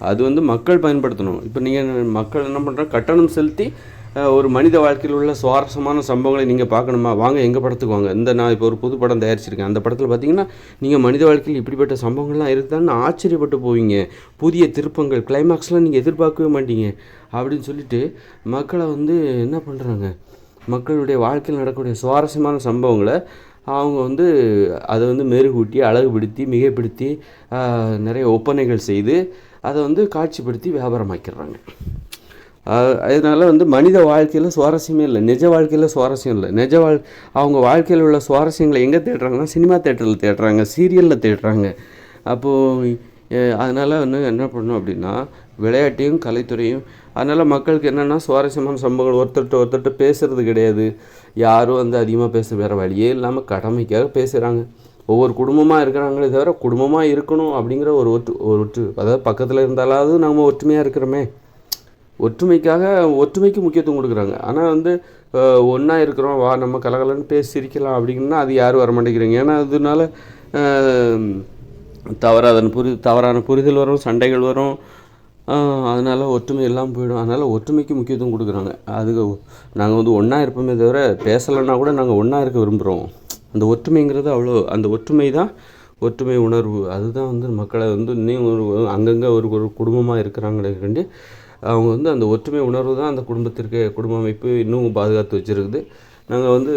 அது வந்து மக்கள் பயன்படுத்தணும். இப்போ நீங்கள் மக்கள் என்ன பண்ணுறாங்க, கட்டணம் செலுத்தி ஒரு மனித வாழ்க்கையில் உள்ள சுவாரஸ்யமான சம்பவங்களை நீங்கள் பார்க்கணுமா, வாங்க எங்கள் படத்துக்கு வாங்க. நான் இப்போ ஒரு புது படம் தயாரிச்சிருக்கேன், அந்த படத்தில் பார்த்தீங்கன்னா நீங்கள் மனித வாழ்க்கையில் இப்படிப்பட்ட சம்பவங்கள்லாம் இருக்குதான்னு ஆச்சரியப்பட்டு போவீங்க. புதிய திருப்பங்கள், கிளைமாக்ஸ்லாம் நீங்கள் எதிர்பார்க்கவே மாட்டீங்க அப்படின்னு சொல்லிட்டு மக்களை வந்து என்ன பண்ணுறாங்க, மக்களுடைய வாழ்க்கையில் நடக்கக்கூடிய சுவாரஸ்யமான சம்பவங்களை அவங்க வந்து அதை வந்து மெருகூட்டி அழகுபடுத்தி மிகைப்படுத்தி நிறைய ஒப்பனைகள் செய்து அதை வந்து காட்சிப்படுத்தி வியாபாரமாக்கிடுறாங்க. அதனால் வந்து மனித வாழ்க்கையில் சுவாரஸ்யமே இல்லை, நிஜ வாழ்க்கையில் சுவாரஸ்யம் இல்லை. அவங்க வாழ்க்கையில் உள்ள சுவாரஸ்யங்களை எங்கே தேடுறாங்கன்னா சினிமா தேட்டரில் தேடுறாங்க, சீரியலில் தேடுறாங்க. அப்போது அதனால் வந்து என்ன பண்ணணும் அப்படின்னா, விளையாட்டையும் கலைத்துறையும், அதனால் மக்களுக்கு என்னென்னா சுவாரஸ்யமான சம்பவங்கள் ஒருத்தர்கிட்ட பேசுகிறது கிடையாது. யாரும் வந்து அதிகமாக பேச வேறு வழியே இல்லாமல் கடமைக்காக பேசுகிறாங்க. ஒவ்வொரு குடும்பமாக இருக்கிறாங்களே தவிர குடும்பமாக இருக்கணும் அப்படிங்கிற ஒரு அதாவது பக்கத்தில் இருந்தாலாவது நம்ம ஒற்றுமையாக இருக்கிறோமே, ஒற்றுமைக்கு முக்கியத்துவம் கொடுக்குறாங்க. ஆனால் வந்து ஒன்றா இருக்கிறோம், வா நம்ம கலகலன்னு பேசி சிரிக்கலாம் அப்படிங்கன்னா அது யாரும் வர மாட்டேங்கிறீங்க. ஏன்னா அதனால தவறான புரிதல் வரும், சண்டைகள் வரும், அதனால் ஒற்றுமை எல்லாம் போயிடும். அதனால் ஒற்றுமைக்கு முக்கியத்துவம் கொடுக்குறாங்க. அதுக்கு நாங்கள் வந்து ஒன்றா இருப்போமே தவிர பேசலைன்னா கூட நாங்கள் ஒன்றா இருக்க விரும்புகிறோம். அந்த ஒற்றுமைங்கிறது அவ்வளோ, அந்த ஒற்றுமை உணர்வு அதுதான் வந்து மக்களை வந்து இன்னும் அங்கங்கே ஒரு குடும்பமாக இருக்கிறாங்களே கண்டி அவங்க வந்து அந்த ஒற்றுமை உணர்வு தான் அந்த குடும்ப அமைப்பு இன்னும் பாதுகாத்து வச்சுருக்குது. நாங்கள் வந்து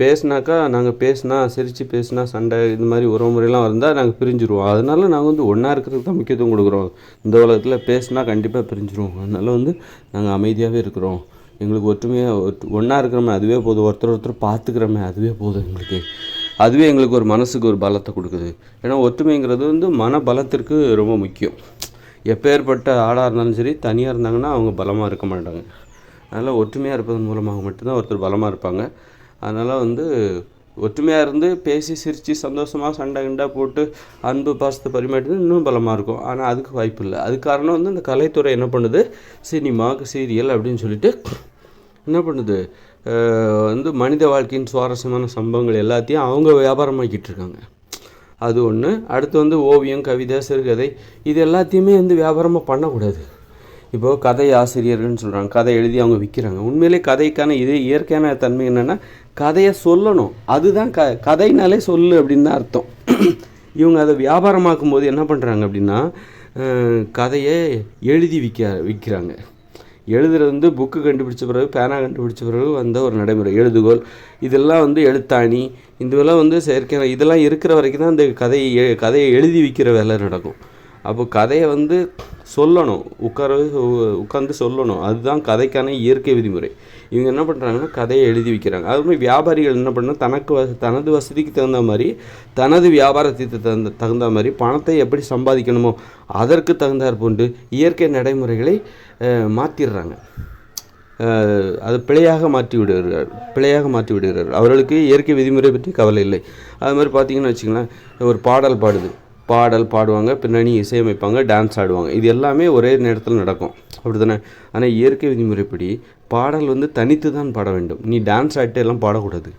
பேசினா சிரித்து பேசினா சண்டை இந்த மாதிரி உறவு முறையெல்லாம் இருந்தால் நாங்கள் பிரிஞ்சுருவோம். அதனால நாங்கள் வந்து ஒன்றா இருக்கிறதுக்கு தான் முக்கியத்துவம் கொடுக்குறோம். இந்த உலகத்தில் பேசினா கண்டிப்பாக பிரிஞ்சிருவோம். அதனால் வந்து நாங்கள் அமைதியாகவே இருக்கிறோம். எங்களுக்கு ஒற்றுமையாக ஒன்றா இருக்கிறோமே அதுவே போதும், ஒருத்தர் பார்த்துக்கிறோமே அதுவே போதும் எங்களுக்கு. அதுவே எங்களுக்கு ஒரு மனசுக்கு ஒரு பலத்தை கொடுக்குது. ஏன்னா ஒற்றுமைங்கிறது வந்து மன பலத்திற்கு ரொம்ப முக்கியம். எப்பேற்பட்ட ஆளாக இருந்தாலும் சரி, தனியாக இருந்தாங்கன்னா அவங்க பலமாக இருக்க மாட்டாங்க. அதனால் ஒற்றுமையாக இருப்பதன் மூலமாக மட்டும்தான் ஒருத்தர் பலமாக இருப்பாங்க. அதனால் வந்து ஒற்றுமையாக இருந்து பேசி சிரித்து சந்தோஷமாக சண்டை கிண்டா போட்டு அன்பு பாசத்தை பரிமாற்றி இன்னும் பலமாக இருக்கும். ஆனால் அதுக்கு வாய்ப்பு இல்லை. அதுக்கு காரணம் வந்து இந்த கலைத்துறை என்ன பண்ணுது, சினிமா சீரியல் அப்படின்னு சொல்லிட்டு என்ன பண்ணுது, வந்து மனித வாழ்க்கையின் சுவாரஸ்யமான சம்பவங்கள் எல்லாத்தையும் அவங்க வியாபாரமாக்கிட்டு இருக்காங்க. அது ஒன்று. அடுத்து வந்து ஓவியம், கவிதை, சிறுகதை இது எல்லாத்தையுமே வந்து வியாபாரமாக பண்ணக்கூடாது. இப்போது கதை ஆசிரியர்கள்னு சொல்கிறாங்க, கதை எழுதி அவங்க விற்கிறாங்க. உண்மையிலே கதைக்கான இயற்கையான தன்மை என்னென்னா, கதையை சொல்லணும். அதுதான் கதைனாலே சொல்லு அப்படின்னு தான் அர்த்தம். இவங்க அதை வியாபாரமாக்கும் போது என்ன பண்ணுறாங்க அப்படின்னா, கதையை எழுதி விற்கிறாங்க. எழுதுறது வந்து புக்கு கண்டுபிடிச்ச பிறகு, பேனா கண்டுபிடிச்ச பிறகு வந்த ஒரு நடைமுறை. எழுதுகோல் இதெல்லாம் வந்து எழுத்தாணி இதெல்லாம் வந்து செயற்கையான இதெல்லாம் இருக்கிற வரைக்கும் தான் இந்த கதையை எழுதி விற்கிற வேலை நடக்கும். அப்போ கதையை வந்து சொல்லணும், உட்காந்து சொல்லணும். அதுதான் கதைக்கான இயற்கை விதிமுறை. இவங்க என்ன பண்ணுறாங்கன்னா கதையை எழுதி விற்கிறாங்க. அதுமாதிரி வியாபாரிகள் என்ன பண்ணால் தனது வசதிக்கு தகுந்த மாதிரி, தனது வியாபாரத்துக்கு தகுந்த மாதிரி பணத்தை எப்படி சம்பாதிக்கணுமோ அதற்கு தகுந்தாற் போன்று இயற்கை நடைமுறைகளை மாற்றிடுறாங்க. அது பிழையாக மாற்றி விடுகிறார்கள். அவர்களுக்கு இயற்கை விதிமுறை பற்றி கவலை இல்லை. அது மாதிரி பார்த்திங்கன்னு வச்சுங்களேன், ஒரு பாடல் பாடுவாங்க, பின்னணி இசையமைப்பாங்க, டான்ஸ் ஆடுவாங்க. இது எல்லாமே ஒரே நேரத்தில் நடக்கும், அப்படி தானே? ஆனால் இயற்கை விதிமுறைப்படி பாடல் வந்து தனித்து தான் பாட வேண்டும். நீ டான்ஸ் ஆடிட்டு எல்லாம் பாடக்கூடாது.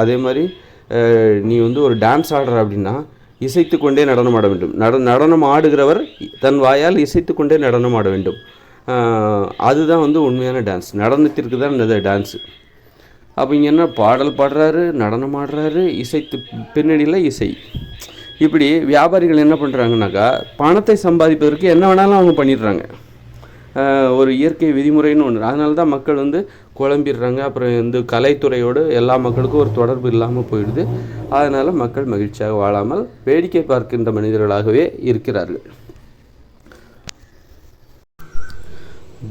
அதே மாதிரி நீ வந்து ஒரு டான்ஸ் ஆடுற அப்படின்னா இசைத்து கொண்டே நடனம் ஆட வேண்டும். நடனம் ஆடுகிறவர் தன் வாயால் இசைத்து கொண்டே நடனம் ஆட வேண்டும். அதுதான் வந்து உண்மையான டான்ஸ். நடனத்திற்கு தான் இந்த டான்ஸு. அப்போ இங்கே என்ன பாடல் பாடுறாரு, நடனம் ஆடுறாரு, இசைத்து பின்னணியில் இசை. இப்படி வியாபாரிகள் என்ன பண்ணுறாங்கனாக்கா பணத்தை சம்பாதிப்பதற்கு என்ன வேணாலும் அவங்க பண்ணிடுறாங்க. ஒரு இயற்கை விதிமுறைன்னு ஒன்று. அதனால தான் மக்கள் வந்து குழம்பிடுறாங்க. அப்புறம் வந்து கலைத்துறையோடு எல்லா மக்களுக்கும் ஒரு தொடர்பு இல்லாமல் போயிடுது. அதனால் மக்கள் மகிழ்ச்சியாக வாழாமல் வேடிக்கை பார்க்கின்ற மனிதர்களாகவே இருக்கிறார்கள்.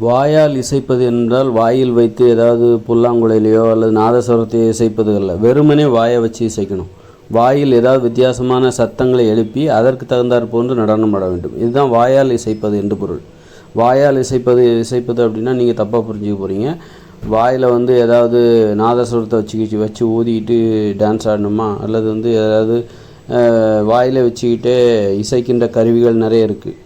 வாயால் இசைப்பது என்றால் வாயில் வைத்து ஏதாவது புல்லாங்குழலையோ அல்லது நாதஸ்வரத்தையோ இசைப்பது அல்ல. வெறுமனே வாயை வச்சு இசைக்கணும். வாயில் ஏதாவது வித்தியாசமான சத்தங்களை எழுப்பி அதற்கு தகுந்தாற் போன்று நடனம் ஆட வேண்டும். இதுதான் வாயால் இசைப்பது என்று பொருள். வாயால் இசைப்பது அப்படின்னா நீங்கள் தப்பாக புரிஞ்சுக்க போகிறீங்க. வாயில் வந்து ஏதாவது நாதஸ்வரத்தை வச்சு ஊதிக்கிட்டு டான்ஸ் ஆடணுமா, அல்லது வந்து ஏதாவது வாயில் வச்சுக்கிட்டே இசைக்கின்ற கருவிகள் நிறைய இருக்குது,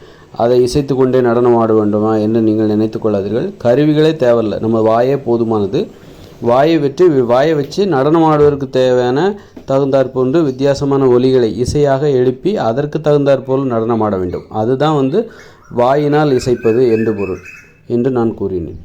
அதை இசைத்து கொண்டே நடனம் ஆட வேண்டுமா என்று நீங்கள் நினைத்து கொள்ளாதீர்கள். கருவிகளே தேவையில்லை, நம்ம வாயே போதுமானது. வாயை வச்சு நடனம் ஆடுவதற்கு தேவையான தகுந்தாற்போன்று வித்தியாசமான ஒலிகளை இசையாக எழுப்பி அதற்கு தகுந்தாற்போல் நடனம் ஆட வேண்டும். அதுதான் வந்து வாயினால் இசைப்பது என்று பொருள் என்று நான் கூறினேன்.